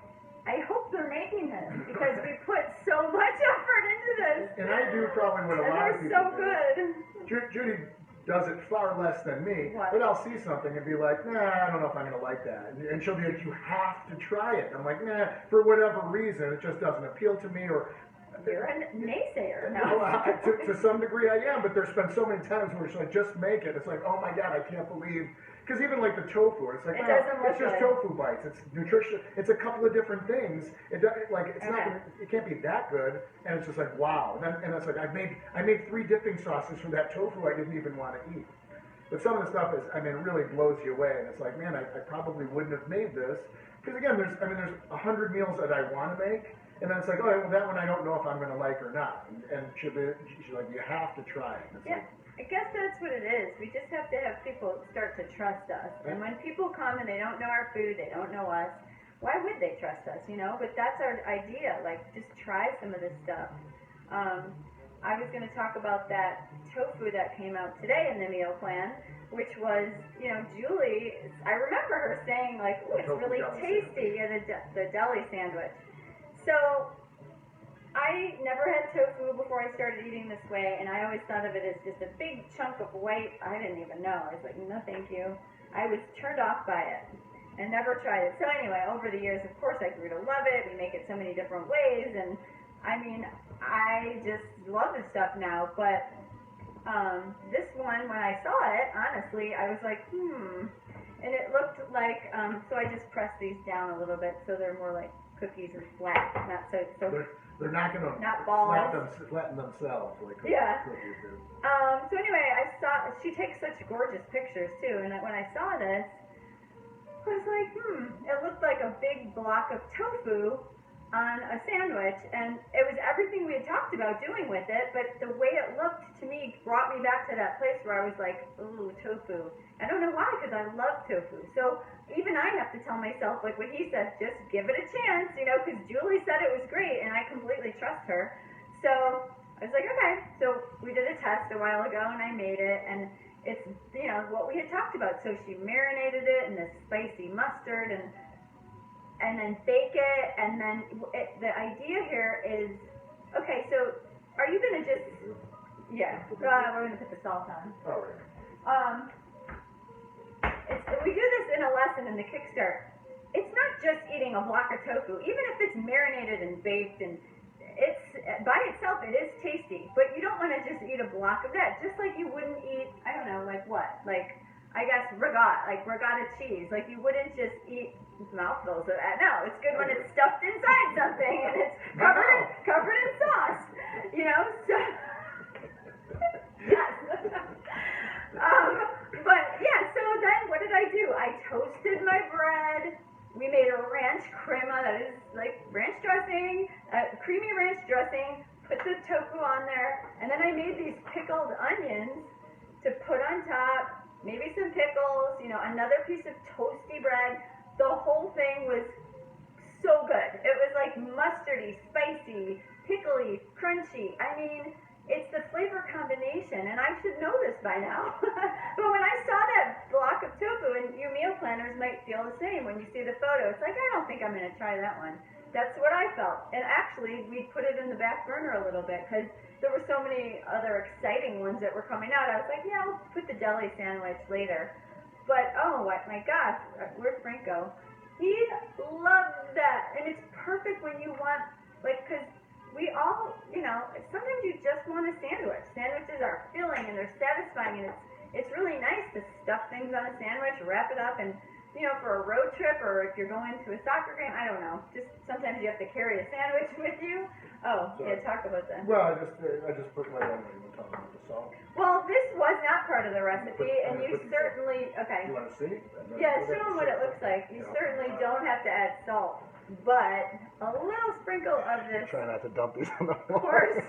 S3: I hope they're making this, because we put so much effort into this.
S2: And I do probably what a lot of people
S3: so
S2: do.
S3: Good.
S2: Judy does it far less than me, but I'll see something and be like, nah, I don't know if I'm going to like that. And she'll be like, you have to try it. And I'm like, nah, for whatever reason, it just doesn't appeal to me. Or
S3: you're a naysayer.
S2: No, to some degree I am, but there's been so many times where it's like, just make it. It's like, oh my God, I can't believe. Because even like the tofu, it's like, it's just tofu bites. It's nutrition. It's a couple of different things. It's not. It can't be that good. And it's just like, wow. And it's like I made 3 dipping sauces for that tofu I didn't even want to eat. But some of the stuff is, I mean, it really blows you away. And it's like, man, I probably wouldn't have made this. Because again, there's 100 meals that I want to make. And then it's like, oh, well, that one I don't know if I'm going to like or not. And she's like, you have to try it. It's like,
S3: I guess that's what it is. We just have to have people start to trust us. And when people come and they don't know our food, they don't know us, why would they trust us, you know? But that's our idea. Like, just try some of this stuff. I was going to talk about that tofu that came out today in the meal plan, which was, you know, Julie, I remember her saying, like, oh, it's really tasty, the deli sandwich. So I never had tofu before I started eating this way, and I always thought of it as just a big chunk of white. I didn't even know. I was like, no, thank you. I was turned off by it and never tried it. So anyway, over the years, of course, I grew to love it. We make it so many different ways, and I mean, I just love this stuff now. But this one, when I saw it, honestly, I was like, and it looked like, so I just pressed these down a little bit so they're more like cookies and flat, not so
S2: they're not going to flatten themselves like cookies do.
S3: So anyway, I saw she takes such gorgeous pictures too, and when I saw this, I was like, it looked like a big block of tofu on a sandwich, and it was everything we had talked about doing with it, but the way it looked to me brought me back to that place where I was like, ooh, tofu. I don't know why, because I love tofu. So even I have to tell myself, like what he said, just give it a chance, you know, because Julie said it was great, and I completely trust her. So I was like, okay. So we did a test a while ago, and I made it, and it's, you know, what we had talked about. So she marinated it in this spicy mustard, and then bake it, and then the idea here is, okay, so are you going to just, we're going to put the salt on.
S2: Oh, right.
S3: We do this in a lesson in the Kickstart. It's not just eating a block of tofu, even if it's marinated and baked, and it's, by itself, it is tasty, but you don't want to just eat a block of that, just like you wouldn't eat, I don't know, like what? Like, I guess regatta cheese. Like, you wouldn't just eat mouthfuls of that. No, it's good when it's stuffed inside something and it's covered in sauce. You know, so yes. But yeah, so then what did I do? I toasted my bread. We made a ranch crema, that is like ranch dressing, creamy ranch dressing. Put the tofu on there, and then I made these pickled onions to put on top. Maybe some pickles, you know, another piece of toasty bread. The whole thing was so good. It was like mustardy, spicy, pickly, crunchy. I mean, it's the flavor combination, and I should know this by now. But when I saw that block of tofu, and you meal planners might feel the same when you see the photo, it's like, I don't think I'm going to try that one. That's what I felt. And actually, we put it in the back burner a little bit because there were so many other exciting ones that were coming out. I was like, yeah, I'll put the deli sandwich later. But, oh my gosh, where'd Frank go? He loved that. And it's perfect when you want, like, because we all, you know, sometimes you just want a sandwich. Sandwiches are filling and they're satisfying, and it's really nice to stuff things on a sandwich, wrap it up, and, you know, for a road trip or if you're going to a soccer game, I don't know. Just sometimes you have to carry a sandwich with you. Oh,
S2: So,
S3: yeah, talk about that.
S2: Well, I just put my own name on top of the salt.
S3: Well, this was not part of the recipe, and you
S2: put these
S3: certainly, okay.
S2: You want to see?
S3: Yeah, show them what it looks like. You certainly don't have to add salt, but a little sprinkle of this.
S2: Try not to dump these on the
S3: Of
S2: floor.
S3: course.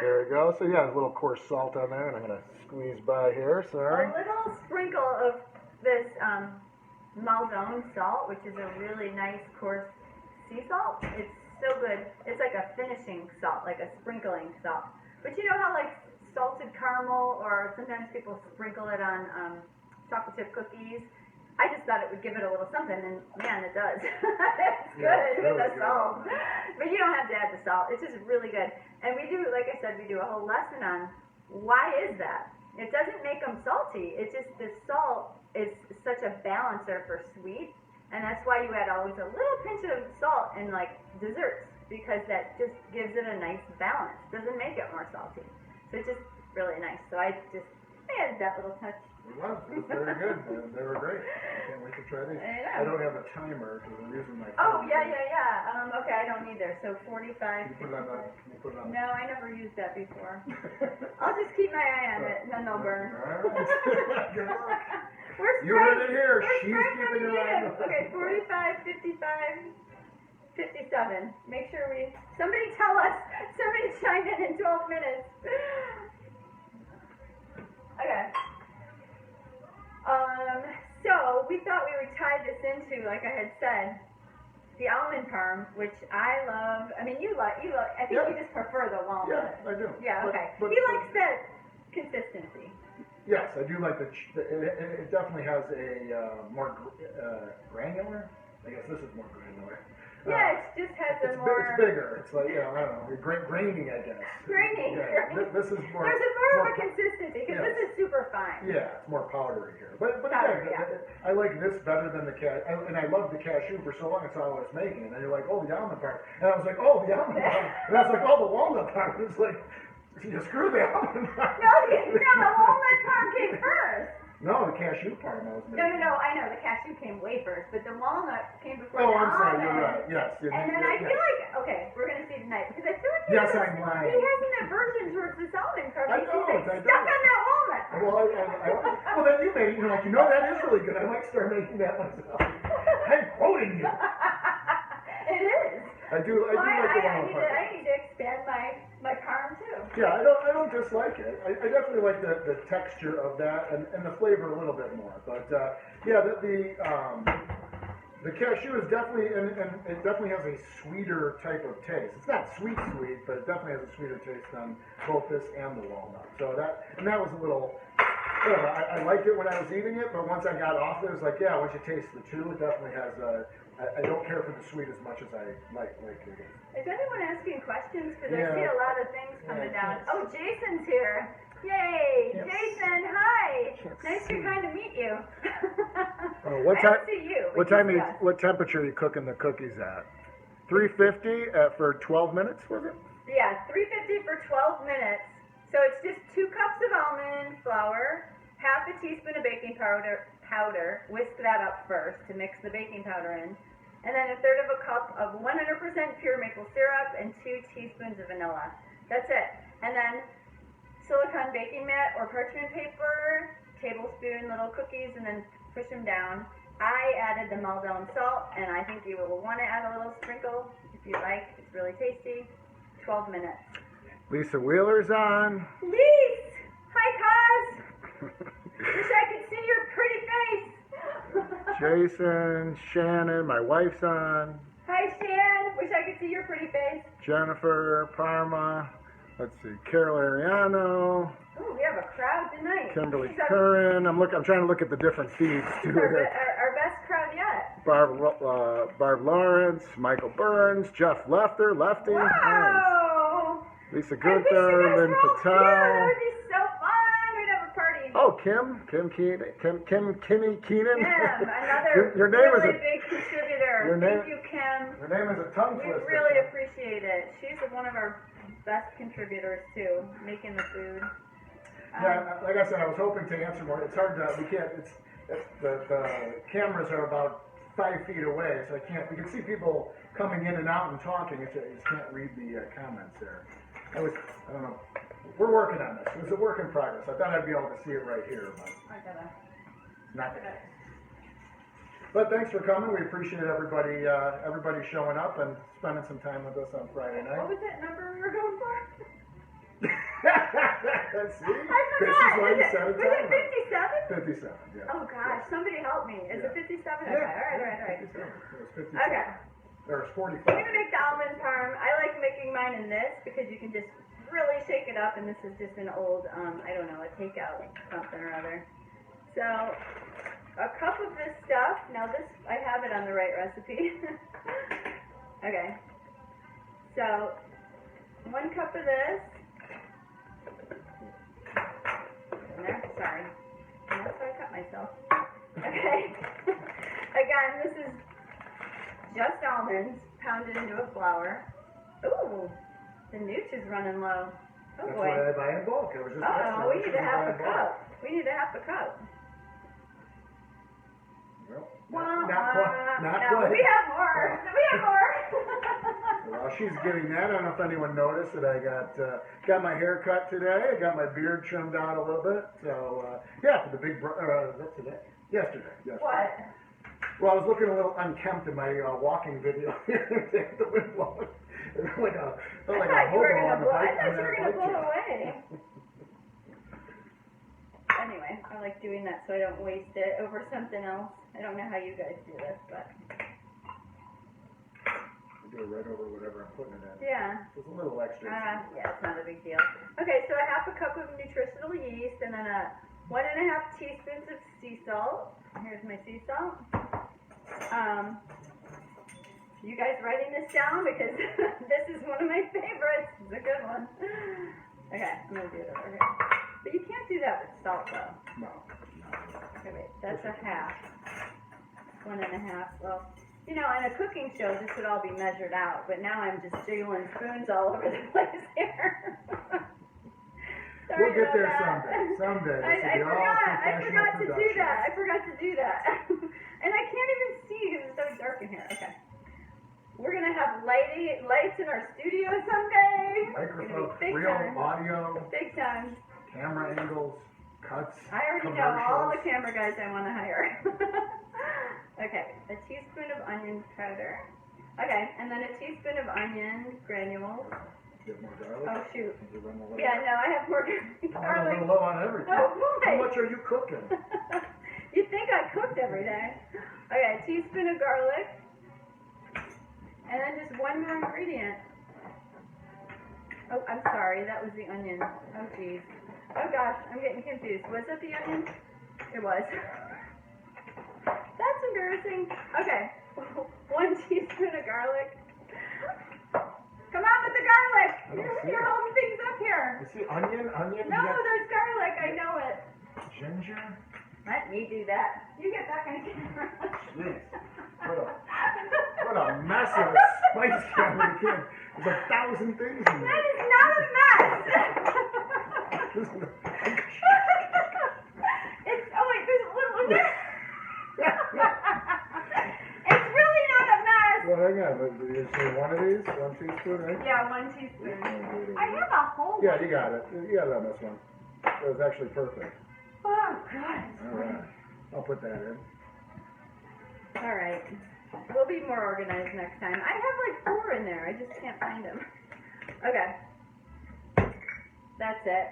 S2: There we go. So yeah, a little coarse salt on there, and I'm gonna squeeze by here. Sorry.
S3: A little sprinkle of this Maldon salt, which is a really nice coarse sea salt. It's so good. It's like a finishing salt, like a sprinkling salt. But you know how like salted caramel, or sometimes people sprinkle it on chocolate chip cookies. I just thought it would give it a little something, and man, it does. It's good
S2: Yeah,
S3: with
S2: really
S3: the salt. But you don't have to add the salt. It's just really good. And we do, like I said, we do a whole lesson on why is that. It doesn't make them salty. It's just the salt is such a balancer for sweet, and that's why you add always a little pinch of salt in like desserts, because that just gives it a nice balance. Doesn't make it more salty. So it's just really nice. So I added that little touch.
S2: It was very good. They were great. I can't wait to try these. I don't have a timer because I'm using my phone.
S3: Oh, yeah. Okay, I don't either. So 45.
S2: Can you put it on?
S3: No, I never used that before. I'll just keep my eye on it, and then they'll burn.
S2: All right. Good luck.
S3: Where's
S2: You heard it here.
S3: Where's
S2: She's
S3: Frank
S2: keeping
S3: when
S2: her
S3: you
S2: eye
S3: need
S2: on
S3: him? Okay, 45, 55, 57. Make sure somebody tell us. Somebody chime in 12 minutes. Okay. So we thought we would tie this into, like I had said, the almond parm, which I love. I mean, you like. I think you just prefer the walnut.
S2: Yeah, I do.
S3: Yeah. Okay.
S2: But,
S3: He likes that consistency.
S2: Yes, I do like it definitely has a more granular. I guess this is more granular.
S3: Yeah, it just has a more.
S2: It's bigger. It's like, I don't know, grainy, I guess.
S3: Grainy.
S2: Yeah, this is more.
S3: There's more of a consistency, because this is super fine.
S2: Yeah, it's more powdery here. But
S3: Powdery,
S2: again, I like this better than the and I loved the cashew for so long. It's all I was making. And then you're like, oh, the almond part. And I was like, oh, the almond part. And I was like, oh, the walnut part. It's like, you screw the almond part.
S3: No, the walnut parm came first.
S2: No, the cashew part I was making.
S3: No, I know, the cashew came way first, but the walnut came before
S2: Oh,
S3: the
S2: I'm sorry,
S3: almond.
S2: you're right. Yes.
S3: And then I feel like, okay, we're going to see tonight, because I feel like
S2: Yes, I'm lying.
S3: he has an aversion towards this almond part.
S2: I
S3: He's
S2: know,
S3: like,
S2: I
S3: stuck
S2: know.
S3: on that walnut.
S2: Well, well, then you made it. You're like, that is really good. I might start making that myself. I'm quoting you.
S3: It is.
S2: I do like the walnut part.
S3: I need to expand my parm too.
S2: Yeah, I don't dislike it. I definitely like the texture of that and the flavor a little bit more. But yeah, the cashew is definitely and it definitely has a sweeter type of taste. It's not sweet, but it definitely has a sweeter taste on both this and the walnut. So that was a little. I liked it when I was eating it, but once I got off it was like, yeah, once you taste the two, it definitely has I don't care for the sweet as much as I like it.
S3: Is anyone asking questions? Because
S2: Yeah.
S3: I see a lot of things coming down. Oh, Jason's here. Yay!
S2: Yes.
S3: Jason, hi! Nice to kind of meet you.
S2: What
S3: I
S2: time?
S3: don't see you.
S2: What
S3: which
S2: time?
S3: is good.
S2: What temperature are you cooking the cookies at? 350 for 12 minutes, was it?
S3: Yeah, 350 for 12 minutes. So it's just 2 cups of almond flour, half a teaspoon of baking powder. Whisk that up first to mix the baking powder in. And then 1/3 of a cup of 100% pure maple syrup and 2 teaspoons of vanilla. That's it. And then silicone baking mat or parchment paper, tablespoon little cookies, and then push them down. I added the Maldon salt, and I think you will want to add a little sprinkle if you like. It's really tasty. 12 minutes.
S2: Lisa Wheeler's on.
S3: Lise! Hi, Cuz! Wish I could see your pretty face!
S2: Jason, Shannon, my wife's on.
S3: Hi, Shan! Wish I could see your pretty face.
S2: Jennifer, Parma. Let's see, Carol Ariano,
S3: Ooh, we have a crowd tonight.
S2: Kimberly
S3: She's our
S2: Curran. I'm trying to look at the different feeds too.
S3: best crowd yet.
S4: Barb Lawrence, Michael Burns, Jeff Lefty.
S3: Wow!
S4: Lisa
S3: I wish you
S4: Gunther,
S3: guys
S4: Lynn
S3: were all
S4: Patel.
S3: here. That would be so fun. We'd have a party.
S4: Oh, Kinney Keenan.
S3: Kim, another
S4: your name
S3: really
S4: is
S3: big contributor. Thank you, Kim.
S4: Your name is a tongue
S3: We
S4: twister.
S3: really appreciate it. She's one of our best contributors too, making the food.
S2: Yeah, like I said, I was hoping to answer more. It's hard to, we can't, the cameras are about 5 feet away, so I can't, we can see people coming in and out and talking. You just can't read the comments there. I don't know. We're working on this. It's a work in progress. I thought I'd be able to see it right here, but not the case. But thanks for coming. We appreciate everybody showing up and spending some time with us on Friday night.
S3: What was that number we were going for?
S4: Let's see.
S3: I forgot.
S4: This is why you set a
S3: Was it
S4: timer.
S3: 57?
S4: 57, yeah.
S3: Oh gosh, somebody help me. Is it 57? Okay,
S4: Yeah.
S3: all right.
S4: 57. It was 57.
S3: Okay.
S4: There's 45.
S3: I'm gonna make the almond parm. I like making mine in this because you can just really shake it up, and this is just an old, I don't know, a takeout something or other. So, a cup of this stuff. Now this, I have it on the right recipe. Okay. So, 1 cup of this. In there, sorry. And that's how I cut myself. Okay. Again, this is just almonds pounded into a flour. Ooh, the nooch is running low. Oh
S4: That's
S3: boy.
S4: why I buy in bulk. I was just
S3: Uh-oh, we need a half a
S4: bulk.
S3: cup. We need a half a cup.
S4: Well,
S3: Wah,
S4: not quite. Not
S3: no,
S4: quite.
S3: we have more. We have more.
S4: While she's getting that, I don't know if anyone noticed that I got my hair cut today. I got my beard trimmed out a little bit. So yeah, for the big that's today. Yesterday.
S3: What?
S4: Well, I was looking a little unkempt in my walking video here. The wind blowing. It felt like a
S3: I thought you were
S4: hobo on
S3: gonna
S4: the
S3: blow. I
S4: bike.
S3: thought you were gonna blow
S4: chair.
S3: away. Anyway, I like doing that so I don't waste it over something else. I don't know how you guys do this, but
S4: I do it right over whatever I'm putting it in.
S3: yeah.
S4: It's a little extra.
S3: Yeah, it's not a big deal. Okay, so a half a cup of nutritional yeast and then 1.5 teaspoons of sea salt. Here's my sea salt. You guys writing this down because this is one of my favorites. It's a good one. Okay, I'm gonna do it over here. But you can't do that with salt though.
S4: No.
S3: Okay, wait, that's a half. 1.5. Well, you know, in a cooking show, this would all be measured out, but now I'm just jiggling spoons all over the place here.
S4: We'll get there someday. Someday. This will be all
S3: I
S4: professional
S3: forgot to do
S4: production.
S3: that. I forgot to do that. And I can't even see because it's so dark in here. Okay. We're going to have lights in our studio someday.
S4: Microphone,
S3: Big
S4: real
S3: time.
S4: audio,
S3: Big time.
S4: camera angles, cuts,
S3: I already know all the
S4: commercials.
S3: camera guys I want to hire. Okay, a teaspoon of onion powder. Okay, and then a teaspoon of onion granules.
S4: Get more garlic.
S3: Oh shoot.
S4: You run a little-
S3: Yeah, no, I have more
S4: I'm a
S3: garlic.
S4: little low on everything.
S3: Oh boy.
S4: How much are you cooking?
S3: You'd think I cooked every day. Okay, a teaspoon of garlic. And then just one more ingredient. Oh, I'm sorry, that was the onion. Oh geez. Oh gosh, I'm getting confused. Was it the onion? It was. That's embarrassing. Okay, 1 teaspoon of garlic. Come on with the garlic.
S4: I don't see
S3: You're
S4: it.
S3: holding things up here.
S4: You see onion?
S3: No,
S4: You got
S3: there's garlic. I know it.
S4: ginger?
S3: Let me do that. You get back on the camera.
S4: Jeez. What a mess of a spice camera kid. There's 1,000 things in
S3: That
S4: there.
S3: is not a mess. It's, oh wait, there's a little in there. It's really not a mess.
S4: Well, hang on. Did you say one of these? 1 teaspoon, right?
S3: Yeah, 1 teaspoon. I have a whole
S4: Yeah, you got it. You got it on this one. It was actually perfect.
S3: Oh, God.
S4: All right. I'll put that in.
S3: All right. We'll be more organized next time. I have like 4 in there. I just can't find them. Okay. That's it.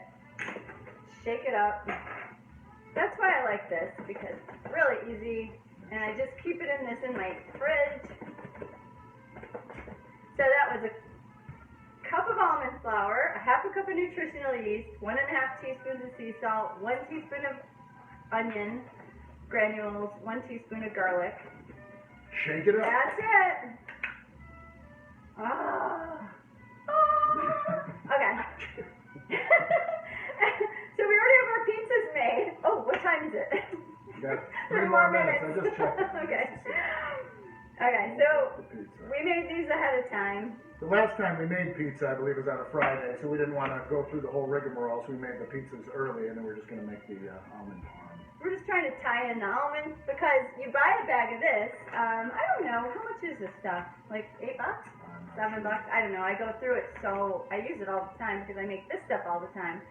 S3: Shake it up. That's why I like this, because it's really easy. And I just keep it in my fridge. So that was a cup of almond flour, a half a cup of nutritional yeast, 1.5 teaspoons of sea salt, 1 teaspoon of onion granules, 1 teaspoon of garlic,
S4: Shake it up.
S3: That's it. Okay. So we already have our pizzas made. Oh, what time is it?
S4: You got
S3: 3 more minutes.
S4: I just checked.
S3: Okay. Okay, so we made these ahead of time.
S4: The last time we made pizza, I believe, was on a Friday, so we didn't want to go through the whole rigmarole, so we made the pizzas early, and then we're just going to make the almond parm.
S3: We're just trying to tie in the almonds because you buy a bag of this. I don't know, how much is this stuff? Like $8? $7? I don't know. I go through it, so I use it all the time because I make this stuff all the time.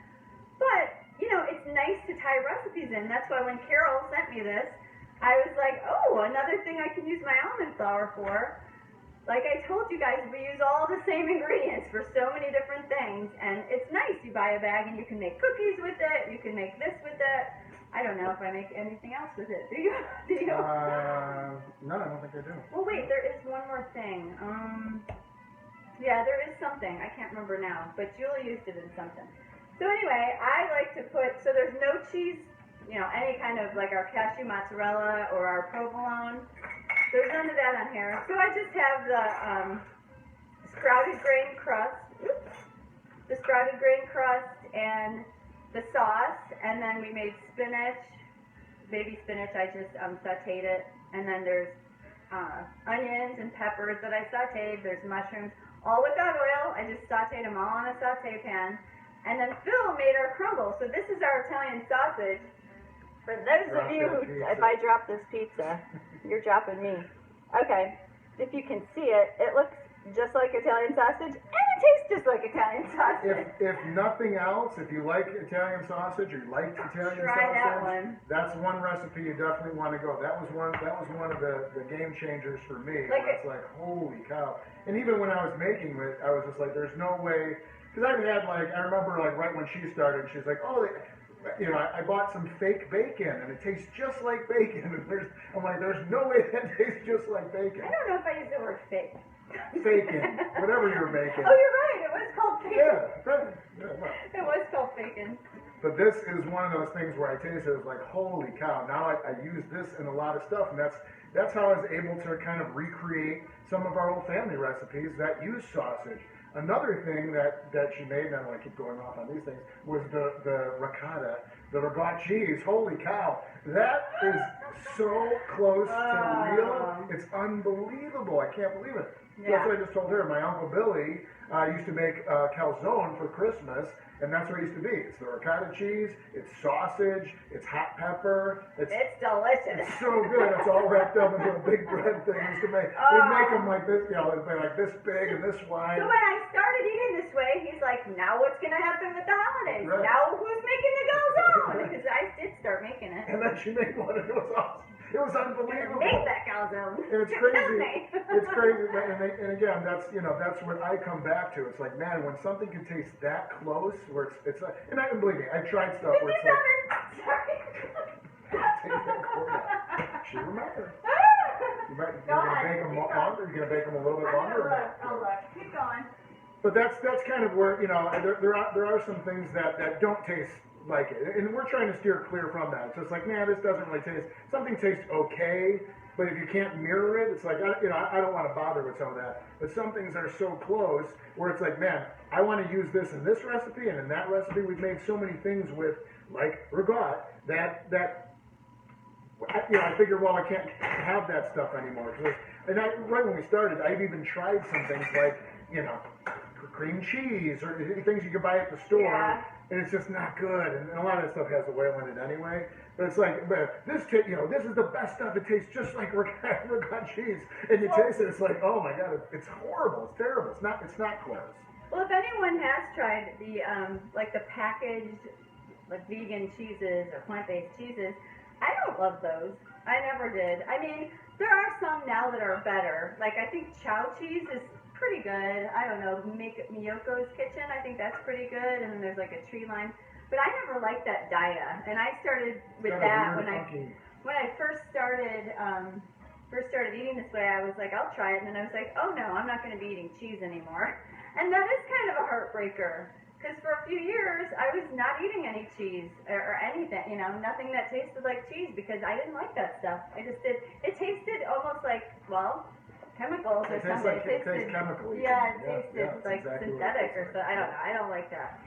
S3: But, you know, it's nice to tie recipes in. That's why when Carol sent me this, I was like, oh, another thing I can use my almond flour for. Like I told you guys, we use all the same ingredients for so many different things, and it's nice. You buy a bag and you can make cookies with it. You can make this with it. I don't know if I make anything else with it. Do you? Do you?
S4: No, I don't think I do.
S3: Well, wait, there is one more thing. Yeah, there is something. I can't remember now, but Julie used it in something. So anyway, I like to put, so there's no cheese, you know, any kind of like our cashew mozzarella or our provolone. There's none of that on here. So I just have the sprouted grain crust, and the sauce, and then we made spinach, baby spinach. I just sauteed it, and then there's onions and peppers that I sauteed. There's mushrooms, all without oil. I just sauteed them all on a saute pan. And then Phil made our crumble. So this is our Italian sausage. For those of you who, if I drop this pizza, you're dropping me. Okay, if you can see it, it looks just like Italian sausage, and it tastes just like Italian sausage.
S4: If nothing else, if you like Italian sausage or you like Italian
S3: Try
S4: sausage,
S3: that one.
S4: that's one recipe you definitely want to go. That was one of the game changers for me.
S3: Like
S4: it's like, holy cow. And even when I was making it, I was just like, there's no way, because I've had like, I remember like right when she started, she's like, oh, you know, I bought some fake bacon and it tastes just like bacon. And I'm like, there's no way that tastes just like bacon.
S3: I don't know if I use the word fake.
S4: Faking, whatever you're making.
S3: Oh, you're right. It was called bacon.
S4: Yeah, right.
S3: It was called bacon.
S4: But this is one of those things where I tasted it, was like, holy cow, now I use this in a lot of stuff, and that's how I was able to kind of recreate some of our old family recipes that use sausage. Another thing that she made, and I don't want to keep going off on these things, was the ricotta, the ricotta cheese. Holy cow, that is so close to real. It's unbelievable. I can't believe it.
S3: Yeah.
S4: That's what I just told her. My Uncle Billy used to make calzone for Christmas, and that's what it used to be. It's the ricotta cheese, it's sausage, it's hot pepper.
S3: It's delicious.
S4: It's so good. It's all wrapped up into a big bread thing. Used to make. We'd make them like this, you know, they're like this big and this wide.
S3: So when I started eating this way, he's like, now what's going to happen with the holidays?
S4: Right.
S3: Now who's making the calzone? Because I did start making it.
S4: And then she made one, and it was awesome. It was unbelievable.
S3: Make that calzone.
S4: And it's crazy. It's crazy. And again, that's what I come back to. It's like, man, when something can taste that close, where it's like, and I can believe me, I tried stuff where it's like,
S3: Sorry.
S4: take that cord out. She remembered. You're gonna bake them longer. You're gonna bake them a little bit longer.
S3: I'll look. Keep going.
S4: But that's kind of where, you know, there are some things that don't taste like it, and we're trying to steer clear from that. It's just like, man, this doesn't really taste. Something tastes okay, but if you can't mirror it, it's like, I don't want to bother with some of that. But some things are so close where it's like, man, I want to use this in this recipe and in that recipe. We've made so many things with, like regat, that I figured, well, I can't have that stuff anymore. And right when we started, I've even tried some things like, you know, cream cheese or things you can buy at the store.
S3: Yeah.
S4: And it's just not good, and a lot of that stuff has oil in it anyway. But it's like, this is the best stuff. It tastes just like ricotta cheese, and you taste it. It's like, oh my god, it's horrible. It's terrible. It's not close.
S3: Well, if anyone has tried the like the packaged like vegan cheeses or plant-based cheeses, I don't love those. I never did. I mean, there are some now that are better. Like I think chow cheese is pretty good. I don't know, Miyoko's Kitchen, I think that's pretty good. And then there's like a tree line. But I never liked that Daya. And I started with that when I first started eating this way. I was like, I'll try it. And then I was like, oh no, I'm not going to be eating cheese anymore. And that is kind of a heartbreaker. Because for a few years, I was not eating any cheese or anything, you know, nothing that tasted like cheese because I didn't like that stuff. I just did. It tasted almost like, well, chemicals or something.
S4: It tastes chemical.
S3: Yeah, it tasted like
S4: exactly
S3: synthetic or something. I don't know. I don't like that.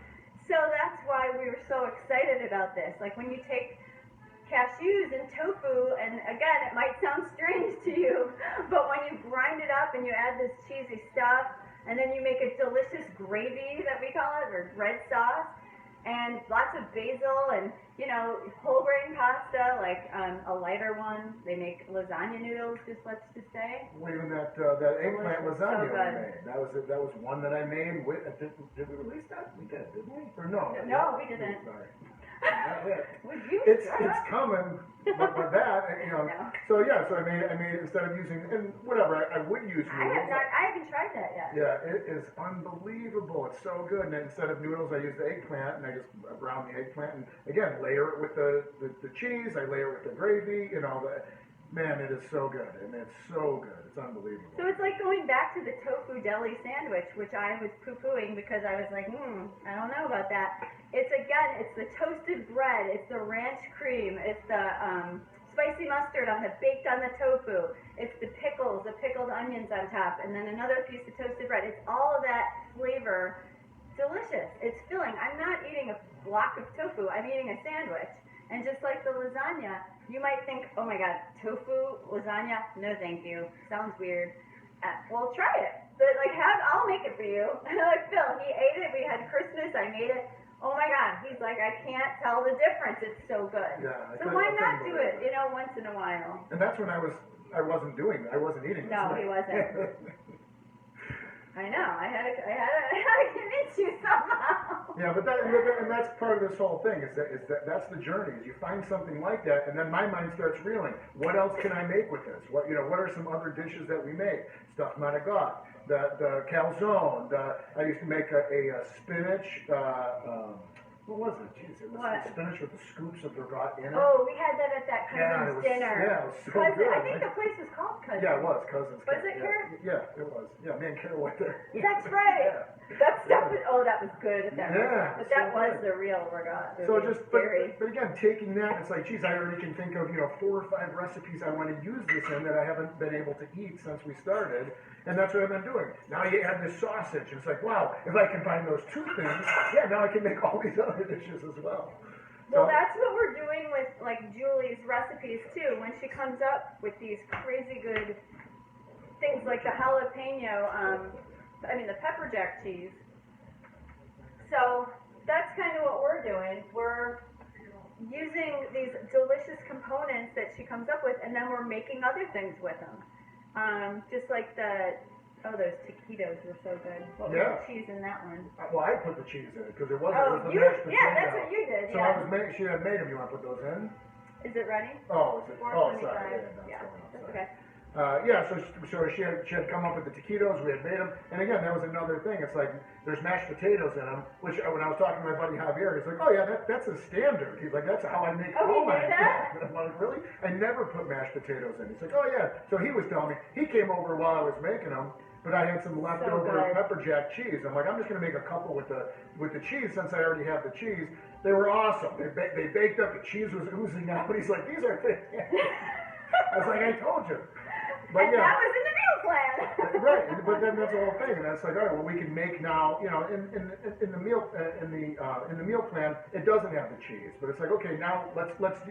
S3: So that's why we were so excited about this. Like when you take cashews and tofu, and again, it might sound strange to you, but when you grind it up and you add this cheesy stuff, and then you make a delicious gravy that we call it, or red sauce, and lots of basil and, you know, whole grain pasta, like a lighter one. They make lasagna noodles, let's just say.
S4: Well, even that eggplant lasagna we made. That was one that I made. Did we release that? We did, didn't we? Or no?
S3: No, we didn't.
S4: Sorry.
S3: It's
S4: coming, but that, you know.
S3: No.
S4: So yeah, so I made it instead of using, and whatever, I would use noodles.
S3: I haven't tried that yet.
S4: Yeah, it is unbelievable. It's so good. And then instead of noodles, I use the eggplant, and I just brown the eggplant, and again, layer it with the cheese. I layer it with the gravy. You know, man, it is so good, and it's so good. It's unbelievable.
S3: So it's like going back to the tofu deli sandwich, which I was poo-pooing because I was like, I don't know about that. It's the toasted bread, it's the ranch cream, it's the spicy mustard baked on the tofu, it's the pickles, the pickled onions on top, and then another piece of toasted bread. It's all of that flavor. Delicious. It's filling. I'm not eating a block of tofu. I'm eating a sandwich. And just like the lasagna, you might think, oh my God, tofu lasagna? No, thank you. Sounds weird. Well, try it. But I'll make it for you. Like Phil, he ate it. We had Christmas. I made it. Oh my God. He's like, I can't tell the difference. It's so good.
S4: Yeah,
S3: so why not do it? You know, once in a while.
S4: And that's when I wasn't eating.
S3: No, he wasn't. I know. I had to convince you somehow.
S4: Yeah, but that's part of this whole thing. That's the journey. Is you find something like that, and then my mind starts reeling. What else can I make with this? What are some other dishes that we make? Stuffed manigot, the calzone. I used to make a spinach. What was it? Jeez, it was spinach with the scoops of ragout in it.
S3: Oh, we had that at that cousin's dinner.
S4: Yeah, it was so
S3: Cousin,
S4: good.
S3: I think the place was called Cousin.
S4: Yeah, it was Cousins.
S3: Was it Kara?
S4: Yeah, it was. Yeah, me and Kara went there.
S3: That's right.
S4: Yeah.
S3: That stuff was, that was good at that
S4: Yeah,
S3: restaurant. But that
S4: so
S3: was
S4: good.
S3: the real ragout.
S4: So but again, taking that, it's like, geez, I already can think of 4 or 5 recipes I want to use this in that I haven't been able to eat since we started, and that's what I've been doing. Now you add this sausage, and it's like, wow, if I combine those 2 things, now I can make all these other dishes as well.
S3: Well, that's what we're doing with Julie's recipes too. When she comes up with these crazy good things like the jalapeno, the pepper jack cheese. So that's kind of what we're doing. We're using these delicious components that she comes up with, and then we're making other things with them. Just like those taquitos were so good. What was the cheese in that one?
S4: Well, I put the cheese in it because it was the mashed potato.
S3: Yeah, that's what you did.
S4: So she had made them. You want to put those in?
S3: Is it ready?
S4: Oh, is it? Oh,
S3: 4:25.
S4: sorry.
S3: Yeah, that's okay.
S4: So she had come up with the taquitos. We had made them, and again, that was another thing. It's like there's mashed potatoes in them. Which when I was talking to my buddy Javier, he's like, "Oh yeah, that's a standard." He's like, "That's how I make all my." I'm like, "Really? I never put mashed potatoes in." He's like, "Oh yeah." So he was telling me he came over while I was making them, but I had some leftover pepper jack cheese. I'm like, I'm just gonna make a couple with the cheese since I already have the cheese. They were awesome. They baked up. The cheese was oozing out. He's like, "These are fantastic." I was like, "I told you." But
S3: and that was in the meal plan.
S4: Right, but then that's the whole thing, and that's like, all right, well, we can make now, in the meal plan, it doesn't have the cheese, but it's like, okay, now let's I use it with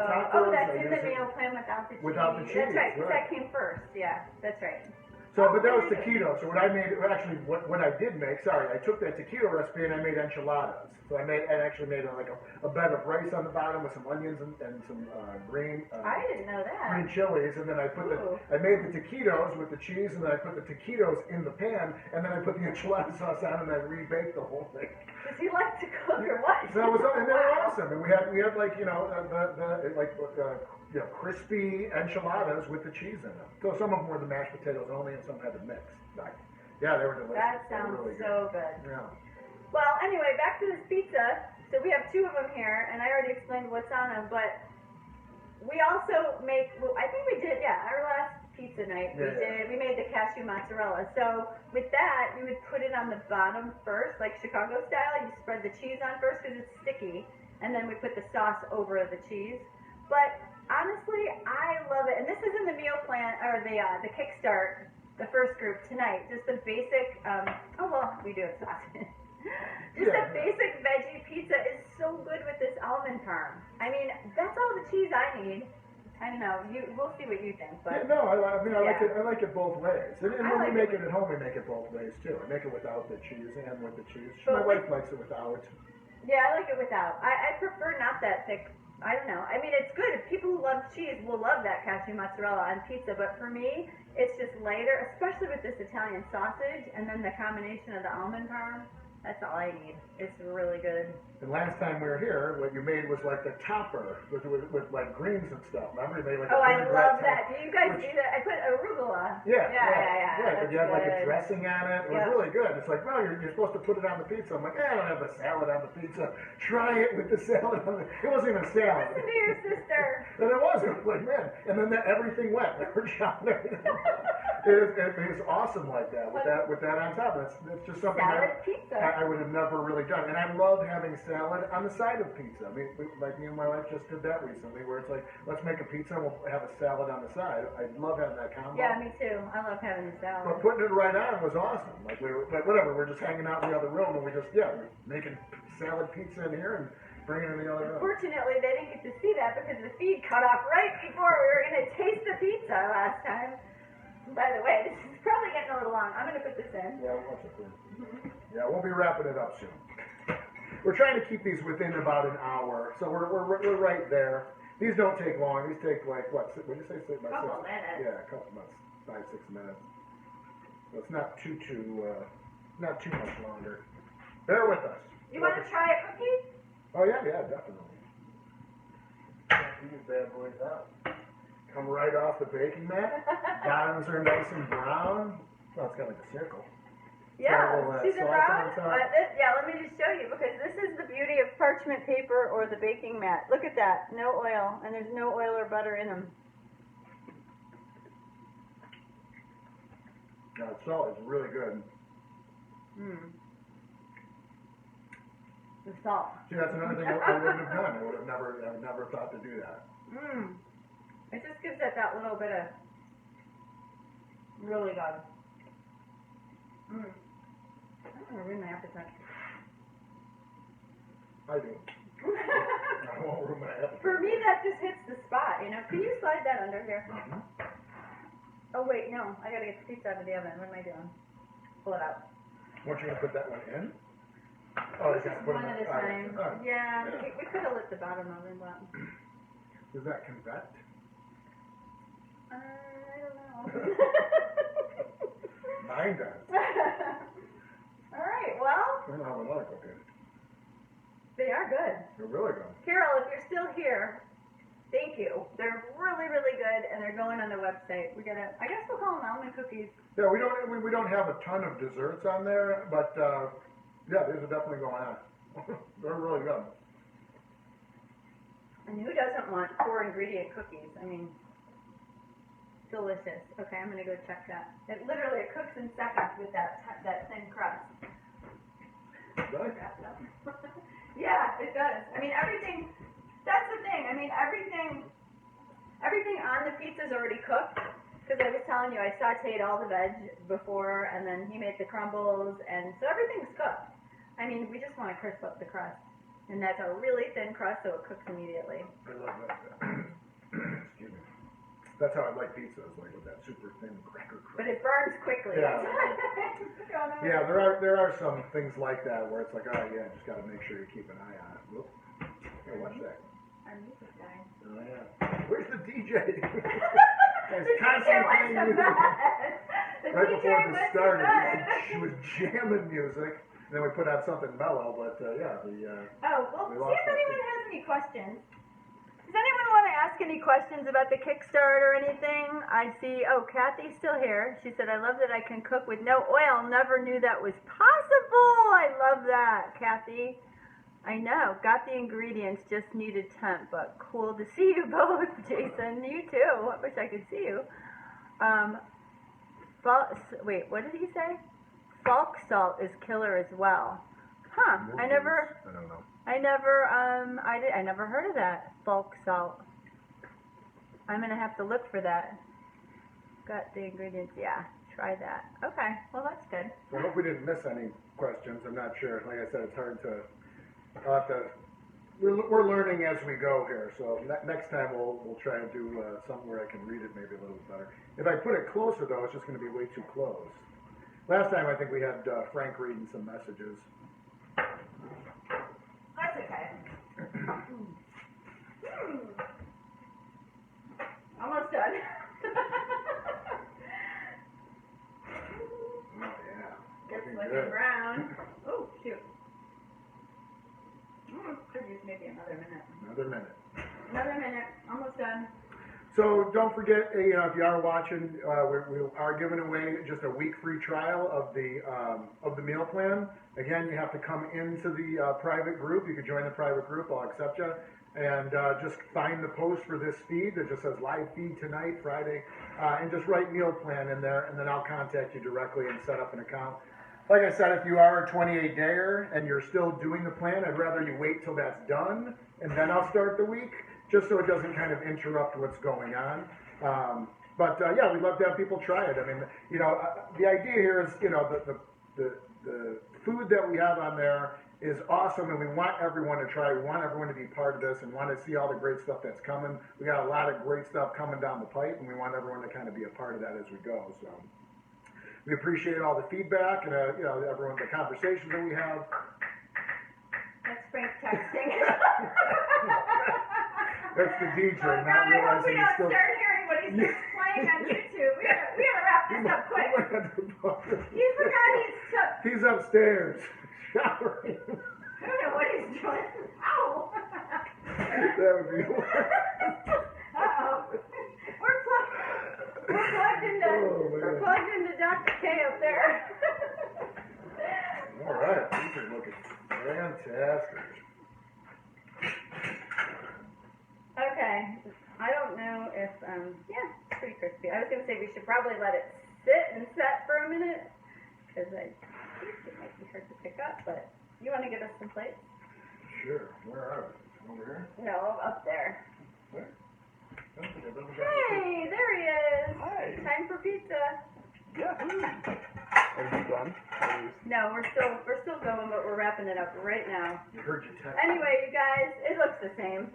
S4: tacos.
S3: Oh, that's in the meal plan without the cheese.
S4: Without the cheese,
S3: that's right, because that came first. Yeah, that's right.
S4: So, but that was taquito. So what I made, actually, what I did make, I took that taquito recipe and I made enchiladas. So I actually made a bed of rice on the bottom with some onions and some green.
S3: I didn't know that.
S4: Green chilies, and then I made the taquitos with the cheese, and then I put the taquitos in the pan, and then I put the enchilada sauce on, and I rebaked the whole thing.
S3: Does he like to cook or what?
S4: So and they were awesome, and we had crispy enchiladas with the cheese in them. So some of them were the mashed potatoes only, and some had the mix. Yeah, they were delicious.
S3: That sounds
S4: really
S3: so good.
S4: Yeah.
S3: Well, anyway, back to this pizza. So we have 2 of them here, and I already explained what's on them, but we also make, I think we did, our last pizza pizza night.
S4: Yeah,
S3: We made the cashew mozzarella. So with that, you would put it on the bottom first, like Chicago style. You spread the cheese on first because it's sticky, and then we put the sauce over the cheese. But honestly, I love it. And this is in the meal plan, or the Kickstart, the first group tonight. Just the basic, we do have sausage. Just a basic veggie pizza is so good with this almond parm. I mean, that's all the cheese I need. I don't know. We'll see what you think. But
S4: yeah, no, I like it both ways. And when we make it at home, we make it both ways too. I make it without the cheese and with the cheese. My wife likes it without.
S3: Yeah, I like it without. I prefer not that thick. I don't know. I mean, it's good. People who love cheese will love that cashew mozzarella on pizza. But for me, it's just lighter, especially with this Italian sausage and then the combination of the almond parm. That's all I need. It's really good.
S4: And last time we were here, what you made was like the topper with like greens and stuff. Remember, you made like
S3: I love that. Do you guys do that? I put arugula.
S4: Yeah.
S3: That's
S4: But you had like a
S3: good.
S4: dressing on it. It was really good. It's like, well, you're supposed to put it on the pizza. I'm like, I don't have the salad on the pizza. Try it with the salad on the. It wasn't even a salad.
S3: Listen to your sister.
S4: And it wasn't. Like, man. And then everything went. They were chopping everything. It was awesome like that with that on top. It's just something
S3: Salad pizza.
S4: I would have never really done. And I love having salad on the side of pizza. I mean, like me and my wife just did that recently, where it's like, let's make a pizza and we'll have a salad on the side. I love having that combo.
S3: Yeah, me too. I love having the salad.
S4: But putting it right on was awesome. Like we're just hanging out in the other room and we're making salad pizza in here and bringing it in the other room.
S3: Fortunately, they didn't get to see that because the feed cut off right before we were going to taste the pizza last time. By the way, this is probably getting a little long. I'm going to put this in.
S4: Yeah, we'll watch it through. Yeah, we'll be wrapping it up soon. We're trying to keep these within about an hour, so we're right there. These don't take long. These take like what? What did you say? About
S3: couple minutes.
S4: Yeah, a couple minutes, 5-6 minutes. So it's not too much longer. Bear with us.
S3: You want to try a cookie?
S4: Oh yeah, definitely. These bad boys out. Come right off the baking mat. Bottoms are nice and brown. Well, it's got like a circle.
S3: Yeah, see the
S4: salt
S3: brown?
S4: on top.
S3: Let me just show you, because this is the beauty of parchment paper or the baking mat. Look at that, no oil, and there's no oil or butter in them.
S4: Now, the salt is really good.
S3: The salt.
S4: See, that's another thing I wouldn't have done. I would have never thought to do that.
S3: It just gives it that little bit of really good. I'm gonna ruin my appetite.
S4: I do. I won't ruin my appetite.
S3: For me, that just hits the spot, you know. Can you slide that under here? Oh wait, no. I gotta get the pizza out of the oven. What am I doing? Pull it out.
S4: Weren't you gonna put that one in? Oh,
S3: Just one at a time. Yeah, we could have lit the bottom of it, but
S4: Does that convect?
S3: I don't know.
S4: Mine does.
S3: All right, well,
S4: I don't have another cookie.
S3: they are good.
S4: They're really good.
S3: Carol, if you're still here, thank you. They're really, really good, and they're going on the website. I guess we'll call them almond cookies.
S4: Yeah, we don't have a ton of desserts on there, but yeah, these are definitely going on. They're really good.
S3: And who doesn't want 4-ingredient cookies? I mean, delicious. Okay, I'm gonna go check that. It cooks in seconds with that thin crust.
S4: Really?
S3: Yeah, it does. I mean, everything. That's the thing. I mean, everything on the pizza is already cooked. Because I was telling you, I sauteed all the veg before, and then he made the crumbles, and so everything's cooked. I mean, we just want to crisp up the crust, and that's a really thin crust, so it cooks immediately.
S4: I love that. Excuse me. That's how I like pizzas, like with that super thin cracker crust.
S3: But it burns quickly.
S4: Yeah. Yeah, there are some things like that where it's like, oh yeah, just got to make sure you keep an eye on it. Whoop. Here, watch that.
S3: Our music guy.
S4: Oh yeah. Where's the DJ? Guys,
S3: The
S4: constantly
S3: DJ
S4: playing
S3: went to
S4: music.
S3: bed.
S4: Right before
S3: DJ
S4: this
S3: went to
S4: started,
S3: bed.
S4: she was jamming music. And then we put out something mellow, but yeah,
S3: Oh, well,
S4: we
S3: see
S4: lost
S3: if
S4: that
S3: anyone
S4: too.
S3: has any questions. Does anyone want to ask any questions about the Kickstart or anything? I see, Kathy's still here. She said, I love that I can cook with no oil. Never knew that was possible. I love that, Kathy. I know. Got the ingredients, just needed temp, but cool to see you both, Jason. You too. I wish I could see you. Wait, what did he say? Folk salt is killer as well. Huh? I don't know. I never heard of that. Folk salt. I'm gonna have to look for that. Got the ingredients. Yeah, try that. Okay. Well, that's good.
S4: So I hope we didn't miss any questions. I'm not sure. Like I said, it's hard to. We're learning as we go here. So next time we'll try and do something where I can read it maybe a little bit better. If I put it closer though, it's just going to be way too close. Last time I think we had Frank reading some messages.
S3: That's okay. Almost done.
S4: Oh yeah.
S3: It's looking brown. Oh shoot. Could use maybe another minute. Another minute. Almost done.
S4: So don't forget, if you are watching, we are giving away just a week free trial of the meal plan. Again, you have to come into the private group. You can join the private group. I'll accept you. And just find the post for this feed that just says live feed tonight, Friday, and just write meal plan in there, and then I'll contact you directly and set up an account. Like I said, if you are a 28-dayer and you're still doing the plan, I'd rather you wait till that's done, and then I'll start the week, just so it doesn't kind of interrupt what's going on. But yeah, we'd love to have people try it. I mean, the idea here is, the food that we have on there is awesome, and we want everyone to try. We want everyone to be part of this and want to see all the great stuff that's coming. We got a lot of great stuff coming down the pipe, and we want everyone to kind of be a part of that as we go. So we appreciate all the feedback and everyone, the conversations that we have.
S3: That's Frank texting.
S4: That's the DJ,
S3: oh,
S4: not
S3: God,
S4: realizing
S3: we
S4: he's
S3: don't
S4: still.
S3: start hearing what he's just playing on YouTube. We gotta wrap this up quick. He forgot
S4: He's upstairs showering.
S3: I don't know what he's doing. Ow!
S4: That would be worse.
S3: Uh-oh. We're plugged into Dr. K up there.
S4: All right, these are looking fantastic.
S3: Okay, I don't know if, yeah, it's pretty crispy. I was going to say we should probably let it sit and set for a minute, because I think it might be hard to pick up, but you want to give us some plates?
S4: Sure, where are we? Over here?
S3: No, up there.
S4: Where?
S3: Hey, there he is.
S1: Hi.
S3: Time for pizza.
S1: Yeah. Are you done?
S3: No, we're still going, but we're wrapping it up right now.
S4: You heard your text.
S3: Anyway, you guys, it looks the same.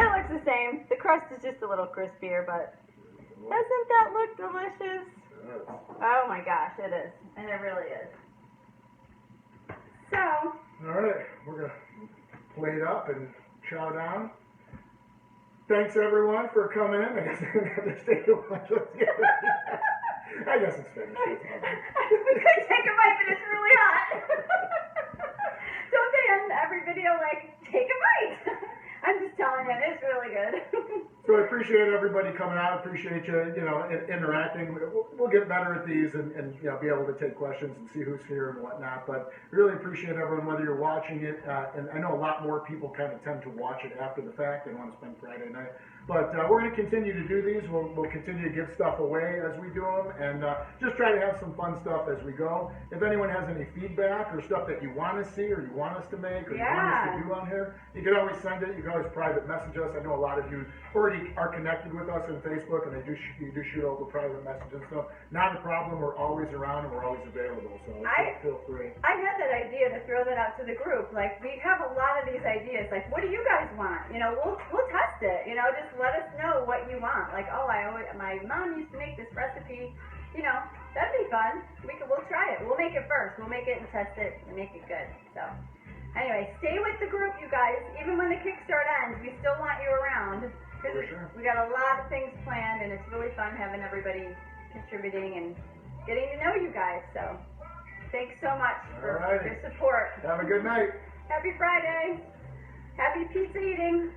S3: It looks the same. The crust is just a little crispier, but doesn't that look delicious? Oh my gosh, it is. And it really is. So.
S4: All right, we're going to plate up and chow down. Thanks everyone for coming in. I guess I didn't have to stay too much. I guess it's finished.
S3: We could take a bite, but it's really hot. Don't they end every video like, take a bite? I'm just telling you, it's really good.
S4: So I appreciate everybody coming out. Appreciate you, interacting. We'll get better at these and be able to take questions and see who's here and whatnot. But really appreciate everyone, whether you're watching it. And I know a lot more people kind of tend to watch it after the fact. They want to spend Friday night. But we're going to continue to do these. We'll continue to give stuff away as we do them, and just try to have some fun stuff as we go. If anyone has any feedback or stuff that you want to see or you want us to make or you want us to do on here, you can always send it. You can always private message us. I know a lot of you already are connected with us on Facebook, and you do shoot over private messages. So not a problem. We're always around and we're always available. So feel free.
S3: I had that idea to throw that out to the group. Like, we have a lot of these ideas. Like, what do you guys want? We'll test it. Just let us know what you want. Like, my mom used to make this recipe. That'd be fun. We'll try it. We'll make it first. We'll make it and test it and make it good. So, anyway, stay with the group, you guys. Even when the Kickstart ends, we still want you around. Because we got a lot of things planned, and it's really fun having everybody contributing and getting to know you guys. So, thanks so much for your support.
S4: Have a good night.
S3: Happy Friday. Happy pizza eating.